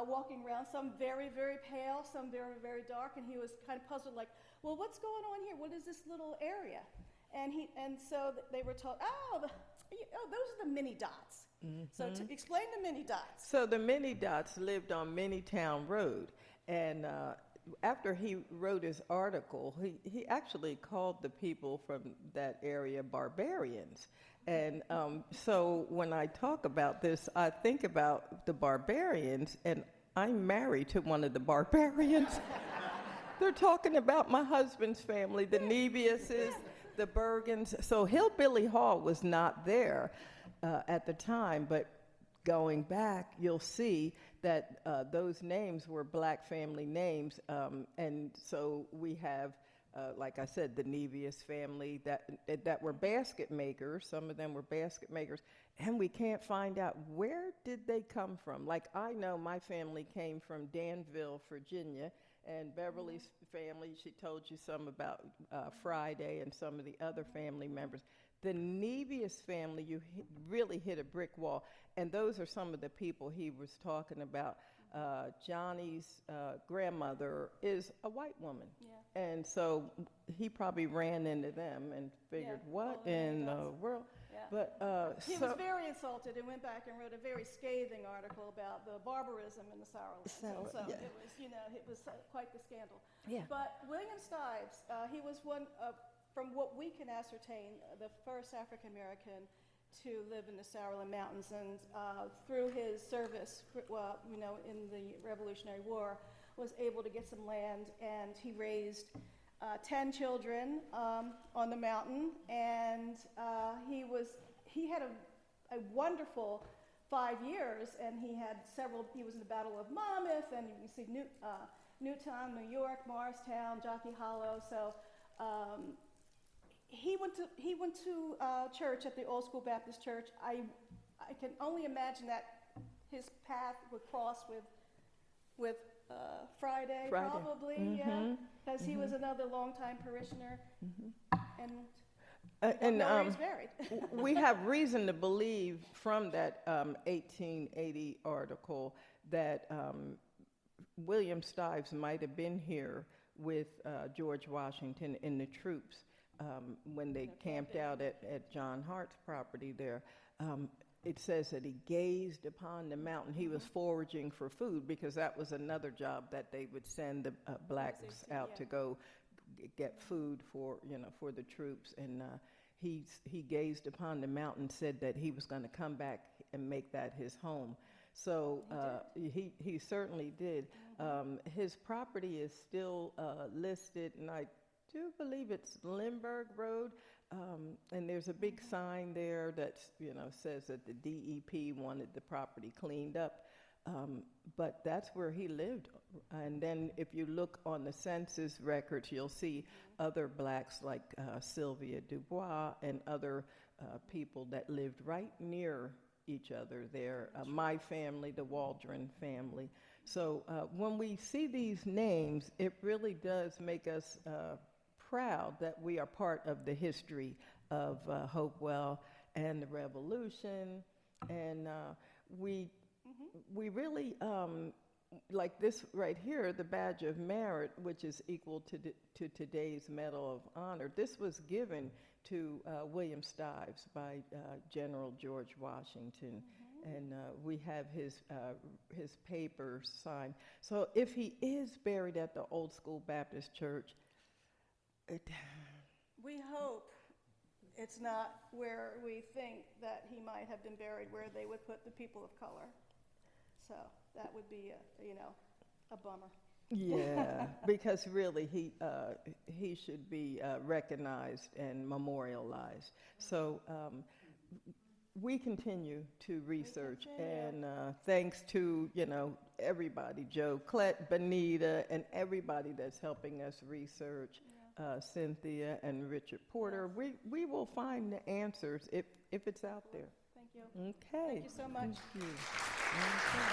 walking around, some very, very pale, some very, very dark, and he was kind of puzzled, like, well, what's going on here? What is this little area? And so they were told, those are the mini dots. So to explain the mini dots. So the mini dots lived on Minitown Road, and after he wrote his article, he actually called the people from that area barbarians. And so when I talk about this, I think about the barbarians, and I'm married to one of the barbarians. They're talking about my husband's family, the Neviuses, the Bergens. So Hillbilly Hall was not there at the time, but going back, you'll see that those names were black family names. And so we have, like I said, the Nevius family that were basket makers. Some of them were basket makers. And we can't find out, where did they come from? Like, I know my family came from Danville, Virginia, and Beverly's family, she told you some about Friday and some of the other family members. The Nevius family, you really hit a brick wall. And those are some of the people he was talking about. Johnny's grandmother is a white woman. Yeah. And so he probably ran into them and figured, Yeah, what well, in he the does. world? Yeah. But He was very insulted and went back and wrote a very scathing article about the barbarism in the Sauerland. So yeah. it was, it was quite the scandal. Yeah. But William Stives, he was one of, from what we can ascertain, the first African American to live in the Sauerland Mountains, and through his service, in the Revolutionary War, was able to get some land, and he raised 10 children on the mountain, and he had a wonderful 5 years, and he was in the Battle of Monmouth, and you can see Newtown, New York, Morristown, Jockey Hollow. So he went to church at the Old School Baptist Church. I can only imagine that his path would cross with Friday, probably, yeah, because he was another longtime parishioner, and and know where he's buried. we have reason to believe from that 1880 article that William Stives might have been here with George Washington and the troops when they camped out at John Hart's property there. It says that he gazed upon the mountain. He was foraging for food, because that was another job that they would send the blacks out to go get food for the troops. And he gazed upon the mountain, said that he was going to come back and make that his home. So he certainly did. His property is still listed, and I do believe it's Lindbergh Road. And there's a big sign there that says that the DEP wanted the property cleaned up, but that's where he lived. And then if you look on the census records, you'll see other blacks like Sylvia Dubois and other people that lived right near each other there. My family, the Waldron family. So when we see these names, it really does make us proud that we are part of the history of Hopewell and the Revolution, and we really like this right here, the Badge of Merit, which is equal to today's Medal of Honor. This was given to William Stives by General George Washington, and we have his papers signed. So if he is buried at the Old School Baptist Church, We hope it's not where we think that he might have been buried, where they would put the people of color. So that would be, a bummer. yeah, because really he should be recognized and memorialized. So we continue to research, and thanks to everybody, Joe Klett, Benita, and everybody that's helping us research. Cynthia and Richard Porter, we will find the answers if it's out there. Thank you. Okay. Thank you so much. Thank you. Okay.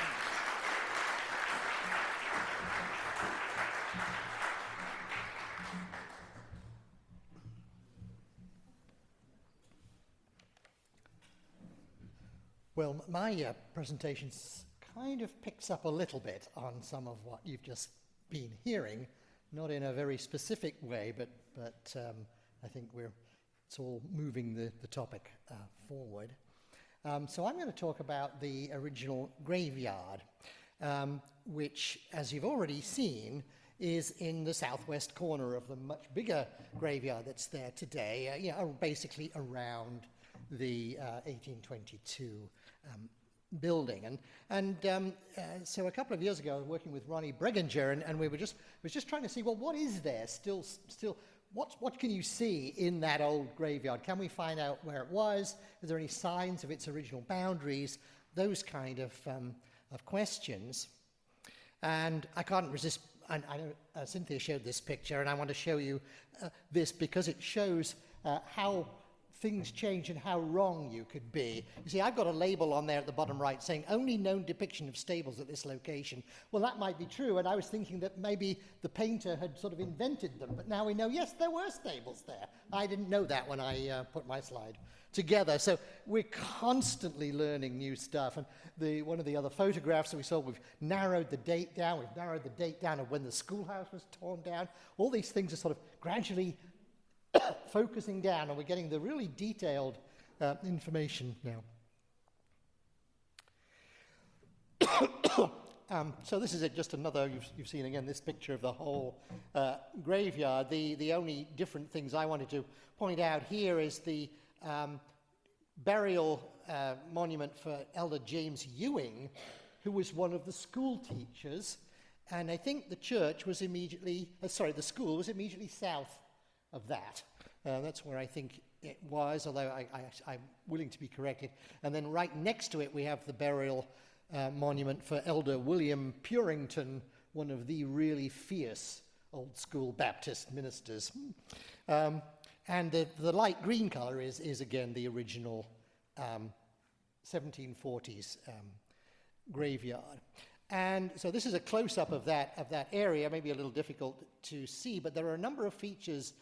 Well, my presentation kind of picks up a little bit on some of what you've just been hearing, not in a very specific way, but I think it's all moving the topic forward. So I'm going to talk about the original graveyard, which, as you've already seen, is in the southwest corner of the much bigger graveyard that's there today, basically around the 1822 building. So a couple of years ago, I was working with Ronnie Breginger, and we was just trying to see, well, what is there still what can you see in that old graveyard? Can we find out where it was? Is there any signs of its original boundaries? Those kind of questions. And I can't resist, and I know Cynthia showed this picture, and I want to show you this because it shows how things change and how wrong you could be. You see, I've got a label on there at the bottom right saying only known depiction of stables at this location. Well, that might be true, and I was thinking that maybe the painter had sort of invented them, but now we know, yes, there were stables there. I didn't know that when I put my slide together. So we're constantly learning new stuff. And one of the other photographs that we saw, we've narrowed the date down. We've narrowed the date down of when the schoolhouse was torn down. All these things are sort of gradually focusing down, and we're getting the really detailed information now. So this is just another, you've seen again this picture of the whole graveyard. The only different things I wanted to point out here is the burial monument for Elder James Ewing, who was one of the school teachers, and I think the church was immediately, the school was immediately south of that. That's where I think it was, although I'm willing to be corrected. And then right next to it we have the burial monument for Elder William Purington, one of the really fierce old school Baptist ministers. And the light green colour is again the original 1740s graveyard. And so this is a close-up of that area, maybe a little difficult to see, but there are a number of features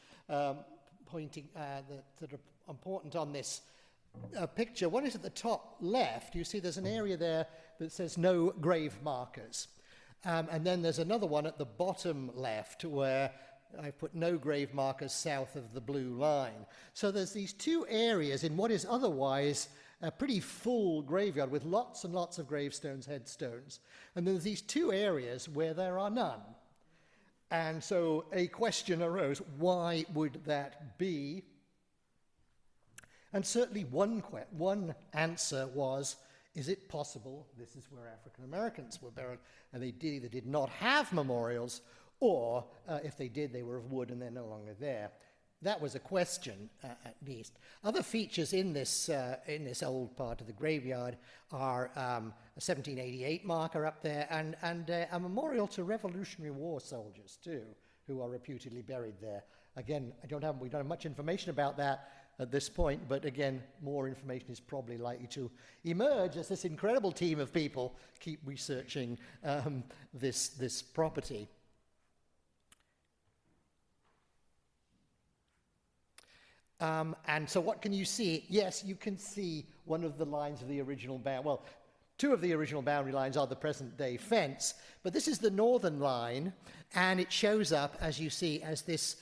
pointing that are important on this picture. One is at the top left. You see there's an area there that says no grave markers. And then there's another one at the bottom left where I've put no grave markers south of the blue line. So there's these two areas in what is otherwise a pretty full graveyard with lots and lots of gravestones, headstones. And there's these two areas where there are none. And so a question arose, why would that be? And certainly one answer was, is it possible this is where African Americans were buried and they either did not have memorials, or if they did, they were of wood and they're no longer there. That was a question, at least. Other features in this old part of the graveyard are a 1788 marker up there and a memorial to Revolutionary War soldiers, too, who are reputedly buried there. Again, we don't have much information about that at this point, but again, more information is probably likely to emerge as this incredible team of people keep researching this property. And so what can you see? Yes, you can see one of the lines of the original boundary. Well, two of the original boundary lines are the present-day fence, but this is the northern line, and it shows up, as you see, as this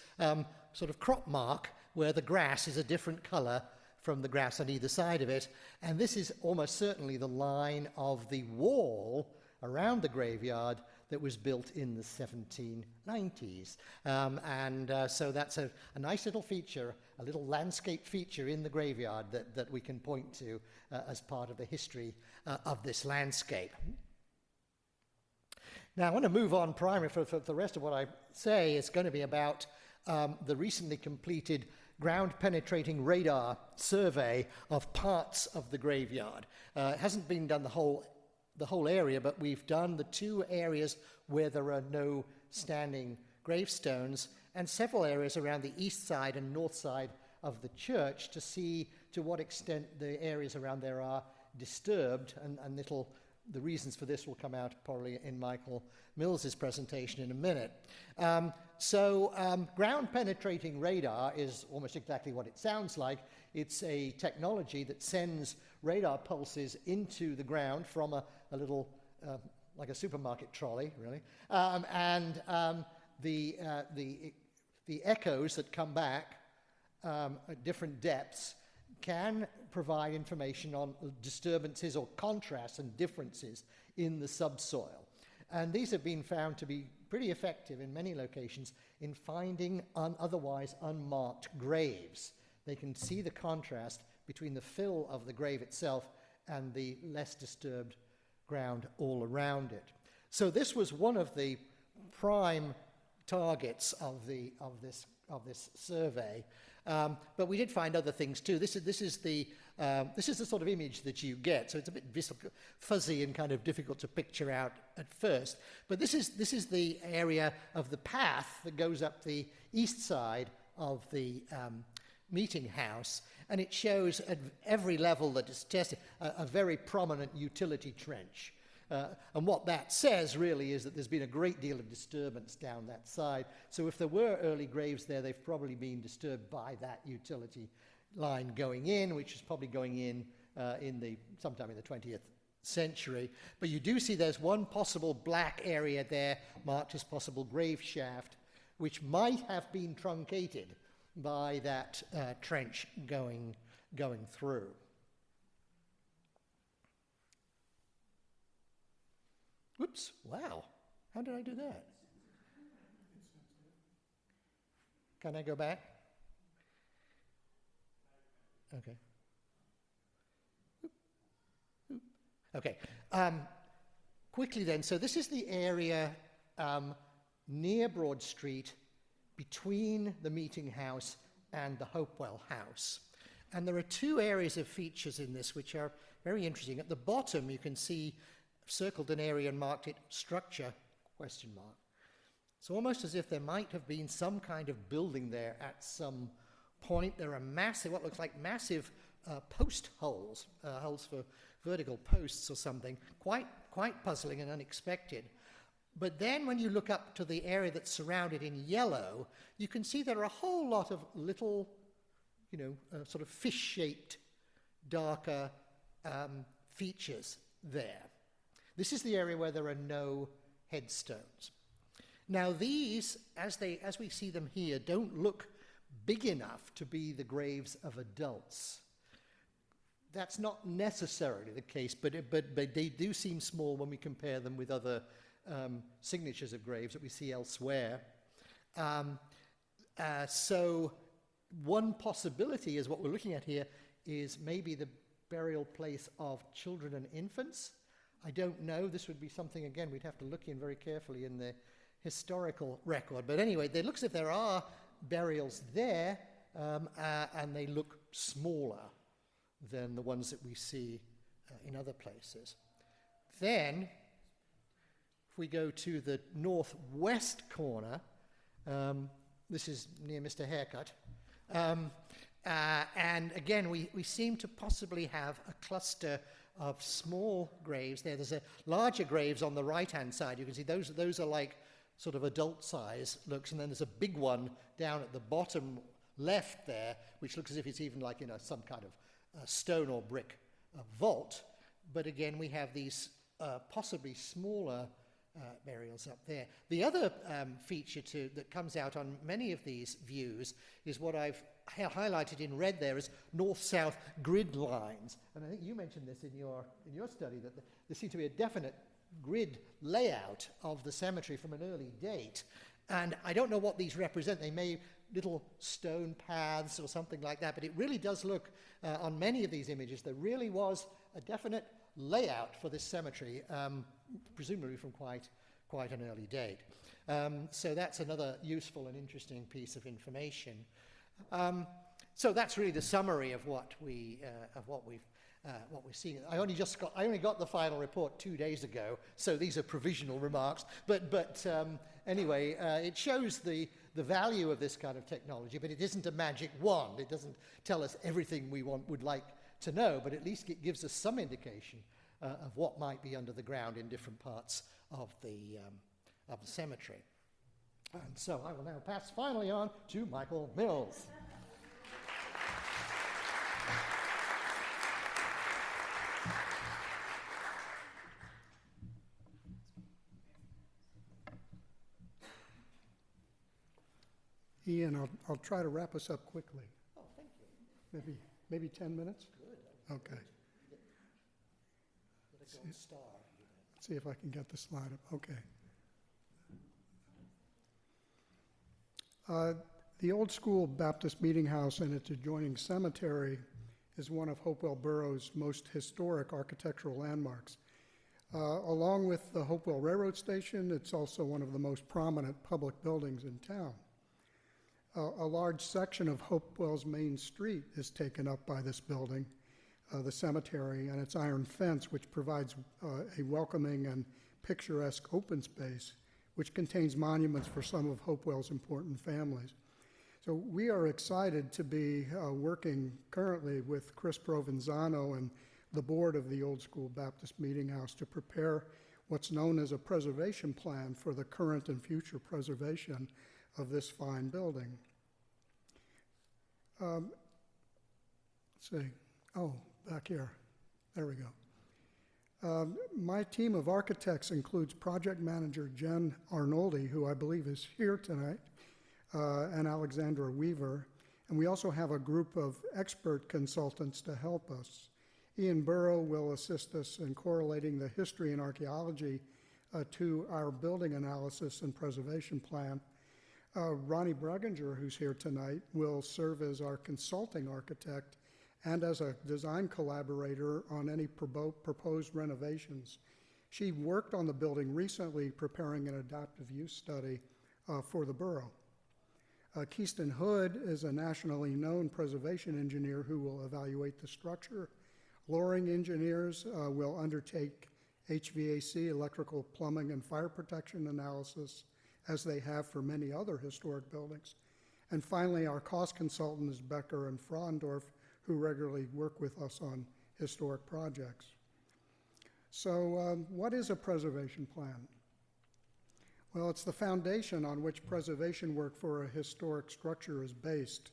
sort of crop mark where the grass is a different color from the grass on either side of it. And this is almost certainly the line of the wall around the graveyard that was built in the 1790s. So that's a nice little feature, a little landscape feature in the graveyard that we can point to as part of the history of this landscape. Now, I want to move on primarily for the rest of what I say is going to be about the recently completed ground-penetrating radar survey of parts of the graveyard. It hasn't been done the whole area, but we've done the two areas where there are no standing gravestones and several areas around the east side and north side of the church to see to what extent the areas around there are disturbed, and the reasons for this will come out probably in Michael Mills's presentation in a minute. Ground-penetrating radar is almost exactly what it sounds like. It's a technology that sends radar pulses into the ground from a little, like a supermarket trolley, really. The echoes that come back at different depths can provide information on disturbances or contrasts and differences in the subsoil. And these have been found to be pretty effective in many locations in finding otherwise unmarked graves. They can see the contrast between the fill of the grave itself and the less disturbed ground all around it. So this was one of the prime targets of this survey. But we did find other things too. This is the sort of image that you get. So it's a bit fuzzy and kind of difficult to picture out at first. But this is the area of the path that goes up the east side of the meeting house, and it shows at every level that it's tested a very prominent utility trench. And what that says really is that there's been a great deal of disturbance down that side. So if there were early graves there, they've probably been disturbed by that utility line going in, which is probably going in sometime in the 20th century. But you do see there's one possible black area there marked as possible grave shaft, which might have been truncated by that trench going through. Whoops, wow, how did I do that? Can I go back? Okay. Okay, quickly then, so this is the area near Broad Street between the Meeting House and the Hopewell House. And there are two areas of features in this which are very interesting. At the bottom you can see circled an area and marked it structure, question mark. It's almost as if there might have been some kind of building there at some point. There are massive, what looks like massive post holes, holes for vertical posts or something, quite puzzling and unexpected. But then when you look up to the area that's surrounded in yellow, you can see there are a whole lot of little, sort of fish-shaped, darker features there. This is the area where there are no headstones. Now these, as we see them here, don't look big enough to be the graves of adults. That's not necessarily the case, but they do seem small when we compare them with other signatures of graves that we see elsewhere. So one possibility is what we're looking at here is maybe the burial place of children and infants. I don't know. This would be something, again, we'd have to look in very carefully in the historical record. But anyway, it looks as if there are burials there, and they look smaller than the ones that we see in other places. Then, if we go to the northwest corner, this is near Mr. Haircut, and again, we seem to possibly have a cluster of small graves there. There's a larger graves on the right-hand side. You can see those are like sort of adult size looks, and then there's a big one down at the bottom left there, which looks as if it's even like in some kind of stone or brick vault. But again, we have these possibly smaller burials up there. The other feature that comes out on many of these views is what I've highlighted in red there as north-south grid lines. And I think you mentioned this in your study, that there seems to be a definite grid layout of the cemetery from an early date. And I don't know what these represent. They may little stone paths or something like that, but it really does look, on many of these images, there really was a definite layout for this cemetery, presumably from quite an early date. So that's another useful and interesting piece of information. So that's really the summary of what we've seen. I only got the final report 2 days ago, so these are provisional remarks. But anyway, it shows the value of this kind of technology, but it isn't a magic wand. It doesn't tell us everything we would like to know, but at least it gives us some indication of what might be under the ground in different parts of the cemetery. And so I will now pass finally on to Michael Mills. Ian, I'll try to wrap us up quickly. Oh, thank you. Maybe 10 minutes? Good. Okay. Get a gold star. Let's see if I can get the slide up. Okay. The Old School Baptist Meeting House and its adjoining cemetery is one of Hopewell Borough's most historic architectural landmarks. Along with the Hopewell Railroad Station, it's also one of the most prominent public buildings in town. A large section of Hopewell's main street is taken up by this building, the cemetery, and its iron fence, which provides a welcoming and picturesque open space, which contains monuments for some of Hopewell's important families. So we are excited to be working currently with Chris Provenzano and the board of the Old School Baptist Meeting House to prepare what's known as a preservation plan for the current and future preservation of this fine building. Let's see. Oh, back here. There we go. My team of architects includes project manager Jen Arnoldi, who I believe is here tonight, and Alexandra Weaver. And we also have a group of expert consultants to help us. Ian Burrow will assist us in correlating the history and archaeology to our building analysis and preservation plan. Ronnie Brugginger, who's here tonight, will serve as our consulting architect and as a design collaborator on any proposed renovations. She worked on the building recently, preparing an adaptive use study for the borough. Keiston Hood is a nationally known preservation engineer who will evaluate the structure. Loring engineers will undertake HVAC, electrical, plumbing, and fire protection analysis, as they have for many other historic buildings. And finally, our cost consultant is Becker and Frondorf, who regularly work with us on historic projects. So what is a preservation plan? Well, it's the foundation on which preservation work for a historic structure is based.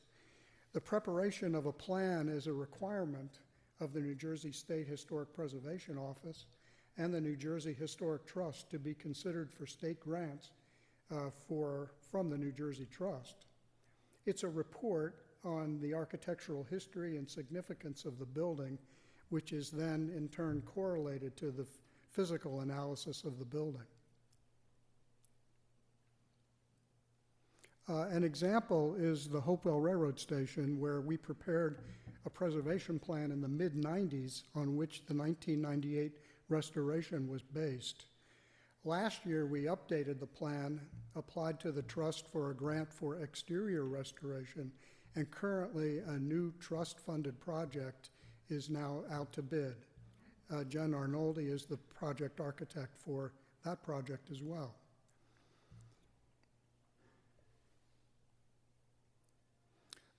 The preparation of a plan is a requirement of the New Jersey State Historic Preservation Office and the New Jersey Historic Trust to be considered for state grants from the New Jersey Trust. It's a report on the architectural history and significance of the building, which is then in turn correlated to the physical analysis of the building. An example is the Hopewell Railroad Station, where we prepared a preservation plan in the mid-90s on which the 1998 restoration was based. Last year, we updated the plan, applied to the trust for a grant for exterior restoration, and currently a new trust-funded project is now out to bid. Jen Arnoldi is the project architect for that project as well.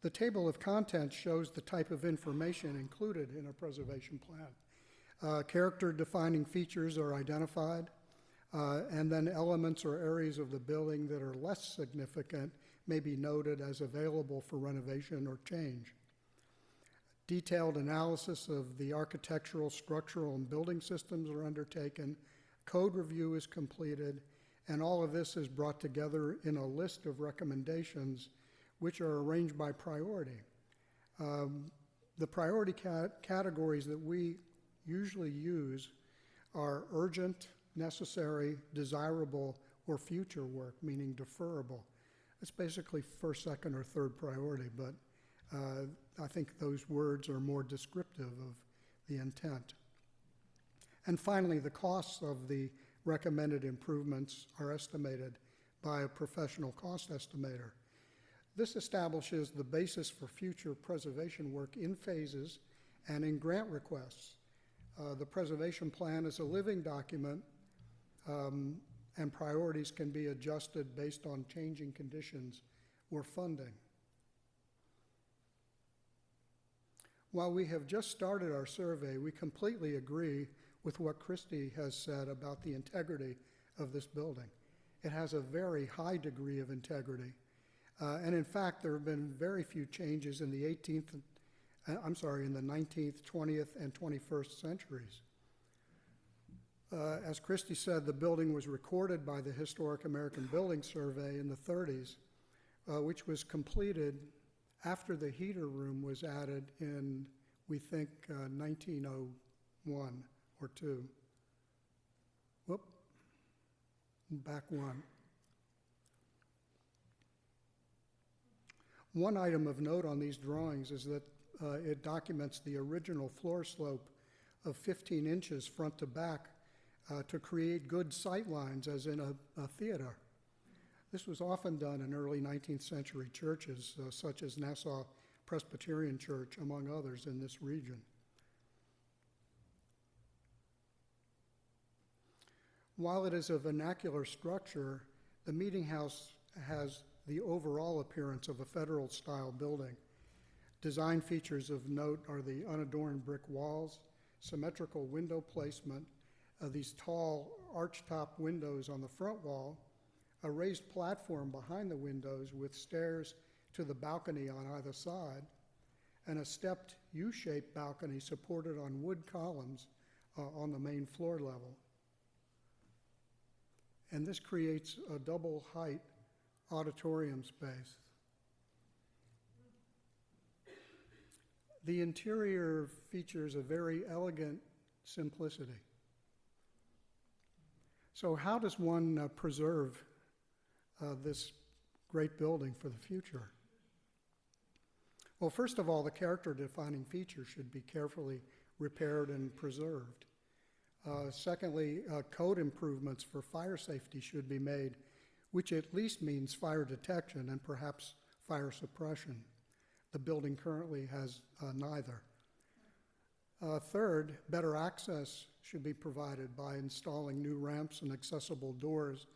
The table of contents shows the type of information included in a preservation plan. Character-defining features are identified, and then elements or areas of the building that are less significant may be noted as available for renovation or change. Detailed analysis of the architectural, structural, and building systems are undertaken. Code review is completed, and all of this is brought together in a list of recommendations which are arranged by priority. The priority categories that we usually use are urgent, necessary, desirable, or future work, meaning deferrable. It's basically first, second, or third priority, but I think those words are more descriptive of the intent. And finally, the costs of the recommended improvements are estimated by a professional cost estimator. This establishes the basis for future preservation work in phases and in grant requests. The preservation plan is a living document, and priorities can be adjusted based on changing conditions or funding. While we have just started our survey, we completely agree with what Christie has said about the integrity of this building. It has a very high degree of integrity. And in fact, there have been very few changes in the 19th, 20th, and 21st centuries. As Christie said, the building was recorded by the Historic American Building Survey in the 30s, which was completed after the heater room was added in, we think, 1901 or 2. Whoop, back one. One item of note on these drawings is that it documents the original floor slope of 15 inches front to back to create good sight lines, as in a theater. This was often done in early 19th century churches, such as Nassau Presbyterian Church, among others in this region. While it is a vernacular structure, the meeting house has the overall appearance of a federal-style building. Design features of note are the unadorned brick walls, symmetrical window placement, these tall arch-top windows on the front wall, a raised platform behind the windows with stairs to the balcony on either side, and a stepped U-shaped balcony supported on wood columns on the main floor level. And this creates a double height auditorium space. The interior features a very elegant simplicity. So how does one preserve this great building for the future? Well, first of all, the character-defining features should be carefully repaired and preserved. Secondly, code improvements for fire safety should be made, which at least means fire detection and perhaps fire suppression. The building currently has neither. Third, better access should be provided by installing new ramps and accessible doors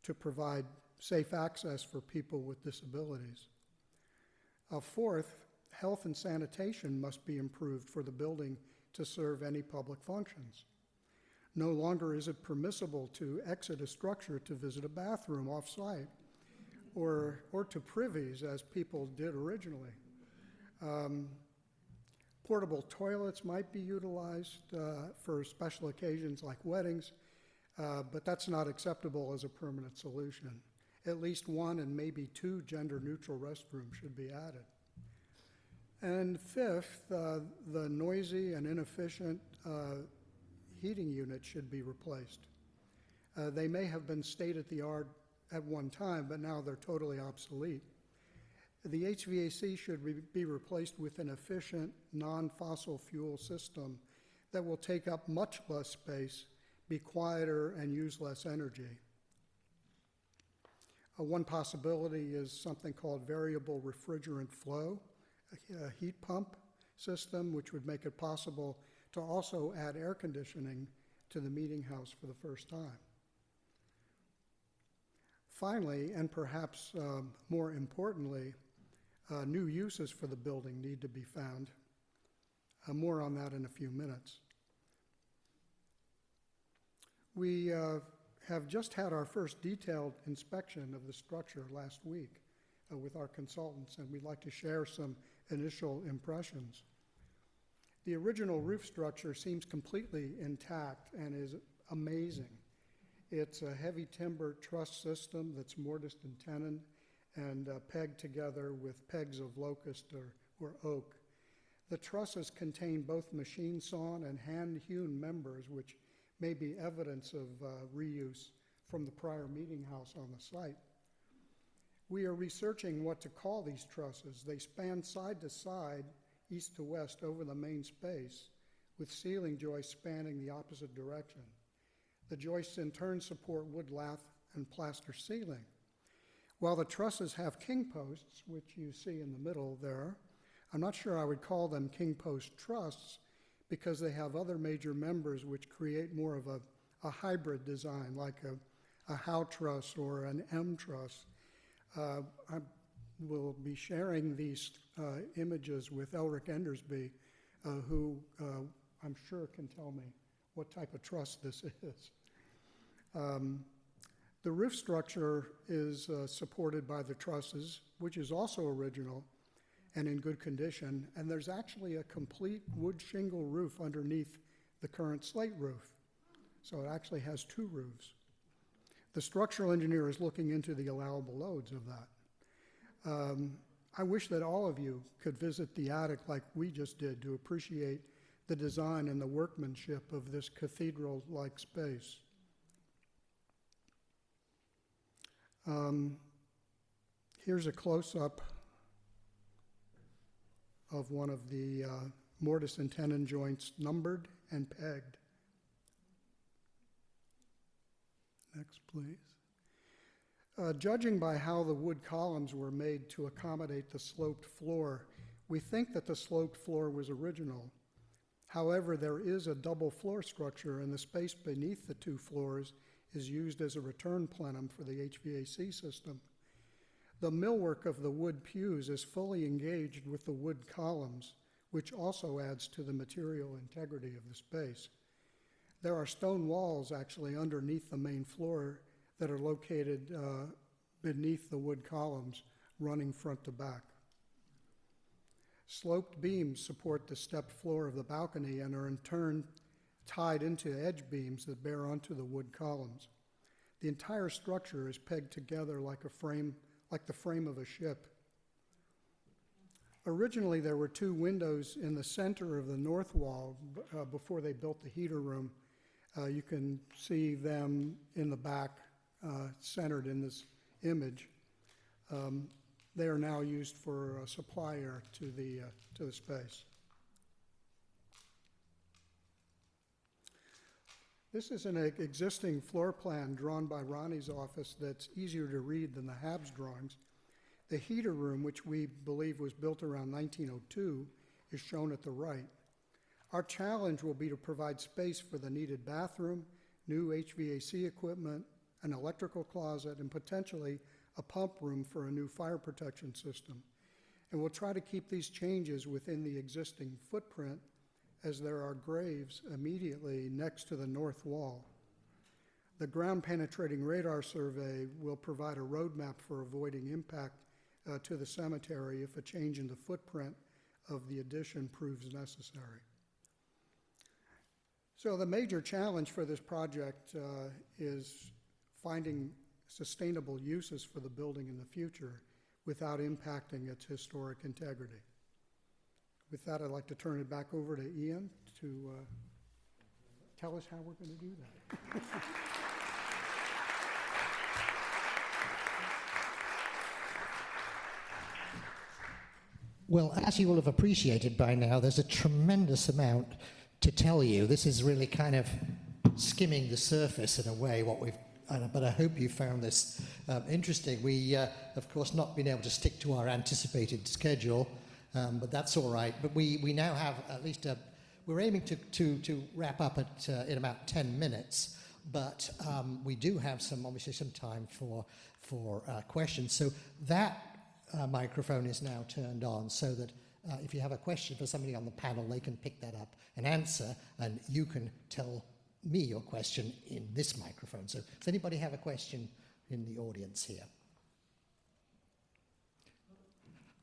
to provide safe access for people with disabilities. Fourth, health and sanitation must be improved for the building to serve any public functions. No longer is it permissible to exit a structure to visit a bathroom off-site or to privies as people did originally. Portable toilets might be utilized for special occasions like weddings, but that's not acceptable as a permanent solution. At least one and maybe two gender-neutral restrooms should be added. And fifth, the noisy and inefficient heating units should be replaced. They may have been state-of-the-art at one time, but now they're totally obsolete. The HVAC should be replaced with an efficient, non-fossil fuel system that will take up much less space, be quieter, and use less energy. One possibility is something called variable refrigerant flow, a heat pump system, which would make it possible to also add air conditioning to the meeting house for the first time. Finally, and perhaps more importantly, new uses for the building need to be found. More on that in a few minutes. We have just had our first detailed inspection of the structure last week with our consultants, and we'd like to share some initial impressions. The original roof structure seems completely intact and is amazing. It's a heavy timber truss system that's mortised and tenoned and pegged together with pegs of locust or oak. The trusses contain both machine sawn and hand-hewn members, which may be evidence of reuse from the prior meeting house on the site. We are researching what to call these trusses. They span side to side, east to west over the main space, with ceiling joists spanning the opposite direction. The joists in turn support wood lath and plaster ceiling. While the trusses have king posts, which you see in the middle there, I'm not sure I would call them king post trusses because they have other major members which create more of a hybrid design, like a Howe truss or an M truss. I will be sharing these images with Elric Endersby, who I'm sure can tell me what type of truss this is. The roof structure is supported by the trusses, which is also original and in good condition, and there's actually a complete wood shingle roof underneath the current slate roof. So it actually has two roofs. The structural engineer is looking into the allowable loads of that. I wish that all of you could visit the attic like we just did to appreciate the design and the workmanship of this cathedral-like space. Here's a close-up of one of the mortise and tenon joints numbered and pegged. Next, please. Judging by how the wood columns were made to accommodate the sloped floor, we think that the sloped floor was original. However, there is a double floor structure, and the space beneath the two floors is used as a return plenum for the HVAC system. The millwork of the wood pews is fully engaged with the wood columns, which also adds to the material integrity of the space. There are stone walls actually underneath the main floor that are located beneath the wood columns running front to back. Sloped beams support the stepped floor of the balcony and are in turn tied into edge beams that bear onto the wood columns. The entire structure is pegged together like the frame of a ship. Originally, there were 2 windows in the center of the north wall before they built the heater room. You can see them in the back, centered in this image. They are now used for supply air to the space. This is an existing floor plan drawn by Ronnie's office that's easier to read than the Habs drawings. The heater room, which we believe was built around 1902, is shown at the right. Our challenge will be to provide space for the needed bathroom, new HVAC equipment, an electrical closet, and potentially a pump room for a new fire protection system. And we'll try to keep these changes within the existing footprint, as there are graves immediately next to the north wall. The ground penetrating radar survey will provide a roadmap for avoiding impact to the cemetery if a change in the footprint of the addition proves necessary. So the major challenge for this project is finding sustainable uses for the building in the future without impacting its historic integrity. With that, I'd like to turn it back over to Ian to tell us how we're going to do that. Well, as you will have appreciated by now, there's a tremendous amount to tell you. This is really kind of skimming the surface in a way, but I hope you found this interesting. We, of course, not been able to stick to our anticipated schedule, but that's all right. But we now have at least we're aiming to wrap up in about 10 minutes, but we do have obviously some time for questions. So that microphone is now turned on so that if you have a question for somebody on the panel, they can pick that up and answer, and you can tell me your question in this microphone. So does anybody have a question in the audience here?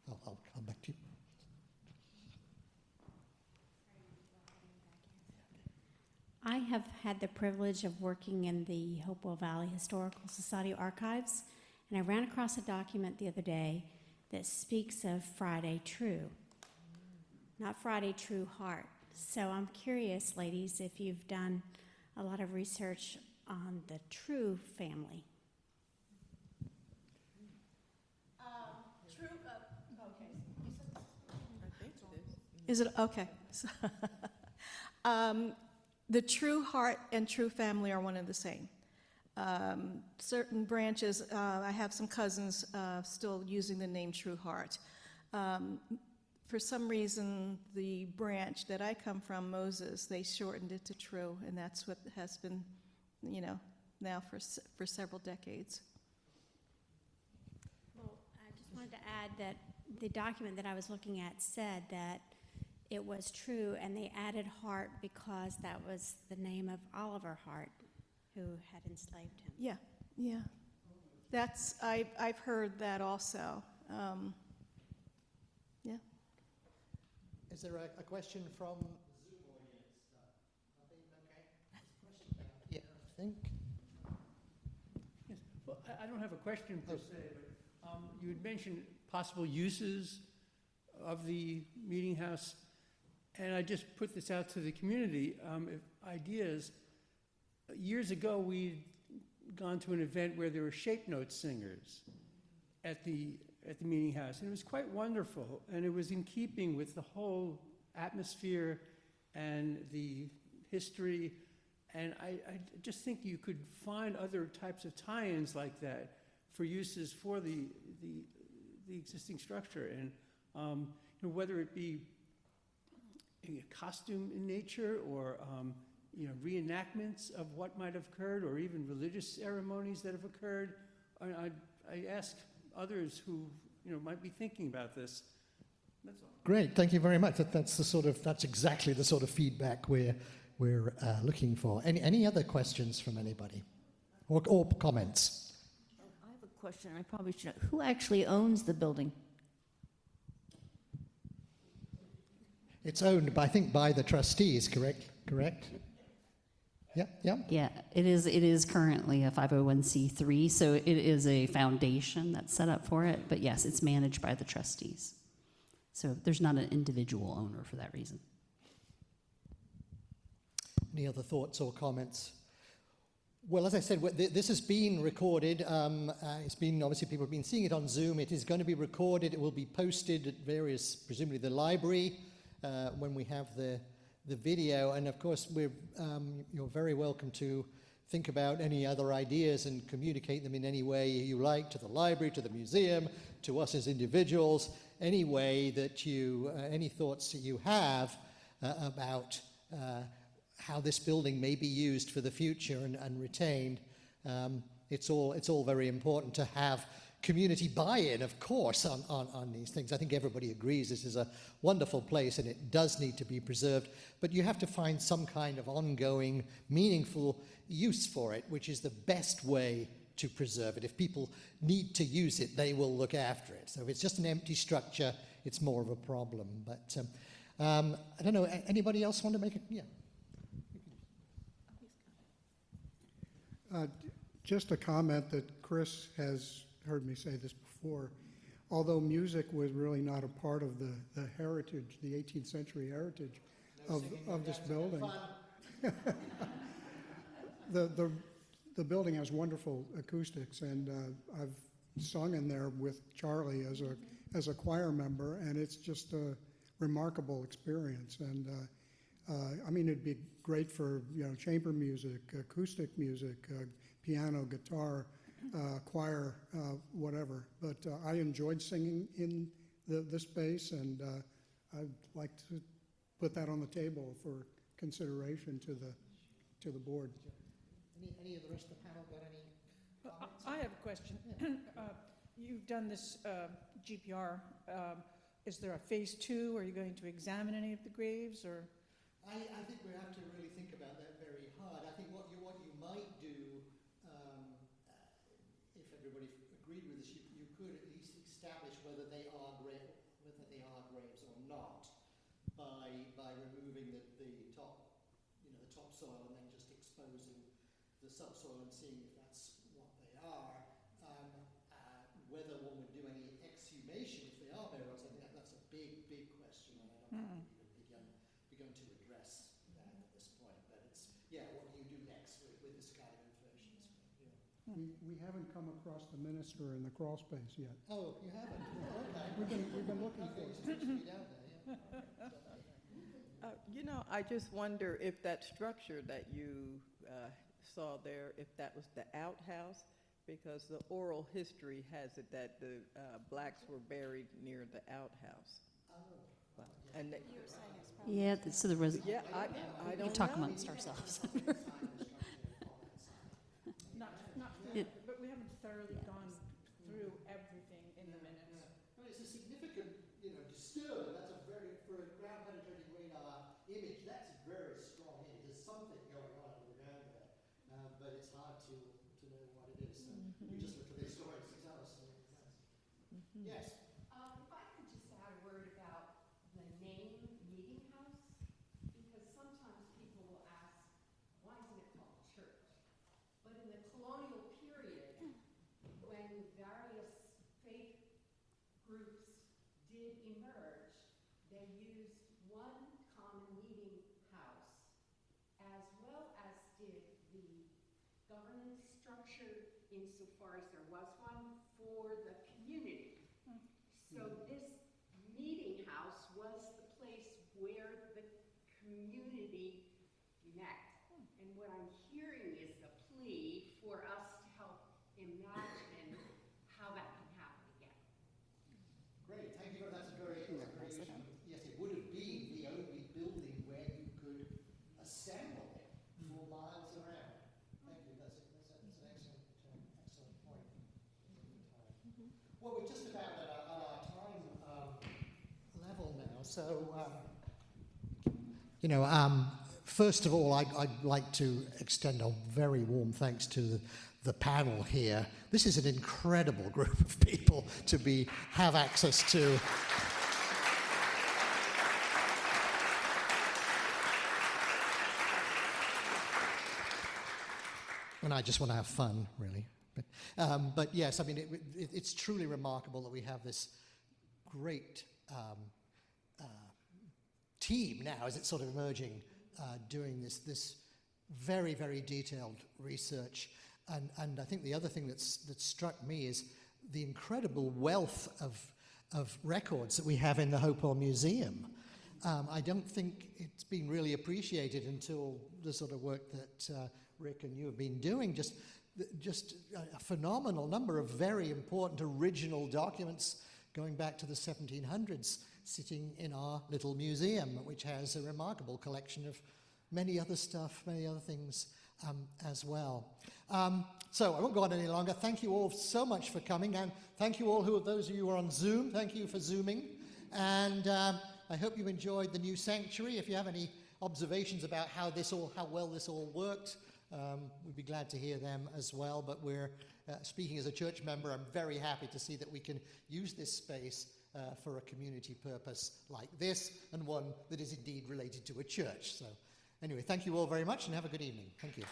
I'll come back to you. I have had the privilege of working in the Hopewell Valley Historical Society archives, and I ran across a document the other day that speaks of Friday True, not Friday True Heart. So I'm curious, ladies, if you've done a lot of research on the True family. True, okay. Is it, okay. The True Heart and True Family are one and the same. Certain branches, I have some cousins still using the name True Heart. For some reason, the branch that I come from, Moses, they shortened it to True, and that's what has been, now for several decades. Well, I just wanted to add that the document that I was looking at said that it was True, and they added Hart because that was the name of Oliver Hart, who had enslaved him. Yeah, yeah. That's, I've heard that also. Yeah. Is there a question from the Zoom audience? Nothing? Okay. Question down here, I think. Yes. Well, I don't have a question per se, but you had mentioned possible uses of the meeting house, and I just put this out to the community, ideas. Years ago, we'd gone to an event where there were shape note singers at the meeting house, and it was quite wonderful, and it was in keeping with the whole atmosphere and the history, and I just think you could find other types of tie-ins like that for uses for the existing structure, and whether it be a costume in nature or reenactments of what might have occurred, or even religious ceremonies that have occurred. I ask others who, might be thinking about this. That's all. Great, thank you very much. That's exactly the sort of feedback we're looking for. Any other questions from anybody, or comments? I have a question. I probably should know. Who actually owns the building? It's owned, I think, by the trustees. Correct. Yeah. Yeah, it is currently a 501c3, so it is a foundation that's set up for it, but yes, it's managed by the trustees. So there's not an individual owner for that reason. Any other thoughts or comments? Well, as I said, this has been recorded. It's been, obviously, people have been seeing it on Zoom. It is going to be recorded. It will be posted at various, presumably the library, when we have the video. And of course, you're very welcome to think about any other ideas and communicate them in any way you like, to the library, to the museum, to us as individuals, any way that any thoughts that you have about how this building may be used for the future and retained. It's all very important to have community buy-in, of course, on these things. I think everybody agrees this is a wonderful place and it does need to be preserved, but you have to find some kind of ongoing, meaningful use for it, which is the best way to preserve it. If people need to use it, they will look after it. So if it's just an empty structure, it's more of a problem. But I don't know, anybody else want to make it? Yeah. Just a comment that Chris has heard me say this before. Although music was really not a part of the heritage, the 18th century heritage of this building. The building has wonderful acoustics, and I've sung in there with Charlie as a choir member, and it's just a remarkable experience. And I mean, it'd be great for chamber music, acoustic music, piano, guitar, choir, whatever. But I enjoyed singing in the space, and I'd like to put that on the table for consideration to the board. Any of the rest of the panel got any comments? I have a question. You've done this GPR. Is there a phase 2? Are you going to examine any of the graves, or? I think we have to really think about that very hard. I think what you might do, if everybody agreed with this, you could at least establish whether they are graves or not by removing the top, the topsoil, and then just exposing the subsoil and seeing if that's what they are. Whether one would do any exhumation if they are burials, I think that's a big question, and I don't think we've even begun to address that at this point. But it's, what do you do next with this kind of information? We haven't come across the minister in the crawl space yet. Oh, you haven't? Okay. We've been looking for it. It's supposed to be down there, I just wonder if that structure that you saw there, if that was the outhouse, because the oral history has it that the blacks were buried near the outhouse. Oh. And Yeah, so there was, I we don't talk know. amongst ourselves. But we haven't thoroughly gone through everything in the minutes. No, it's a significant, disturb. That's for a ground penetrating radar image, that's a very strong image. There's something going on underground there, but it's hard to know what it is. So we just look at the historians to tell us. Yes. If I could just add a word about the name Meeting House, because sometimes people will ask, why isn't it called church? But in the colonial period, when various faith groups did emerge, they used one common meeting house, as well as did the governance structure, insofar as there was one, for the community. So this meeting house was the place where the community met. And what I'm hearing is the plea for us to help imagine how that can happen again. Great, thank you. That's a very yes, it would have been the only building where you could assemble it for miles around. Thank you. That's an excellent point. Well, we're just about at our time level now, so, first of all, I'd like to extend a very warm thanks to the panel here. This is an incredible group of people to have access to. And I just want to have fun, really. But yes, I mean, it's truly remarkable that we have this great team now, as it's sort of emerging, doing this very, very detailed research. And I think the other thing that struck me is the incredible wealth of records that we have in the Hopewell Museum. I don't think it's been really appreciated until the sort of work that Rick and you have been doing. Just a phenomenal number of very important original documents going back to the 1700s sitting in our little museum, which has a remarkable collection of many other things as well. So I won't go on any longer. Thank you all so much for coming, and thank you all those of you who are on Zoom. Thank you for Zooming. And I hope you enjoyed the new sanctuary. If you have any observations about how well this all worked, we'd be glad to hear them as well. But we're speaking as a church member, I'm very happy to see that we can use this space for a community purpose like this, and one that is indeed related to a church. So anyway, thank you all very much, and have a good evening. Thank you.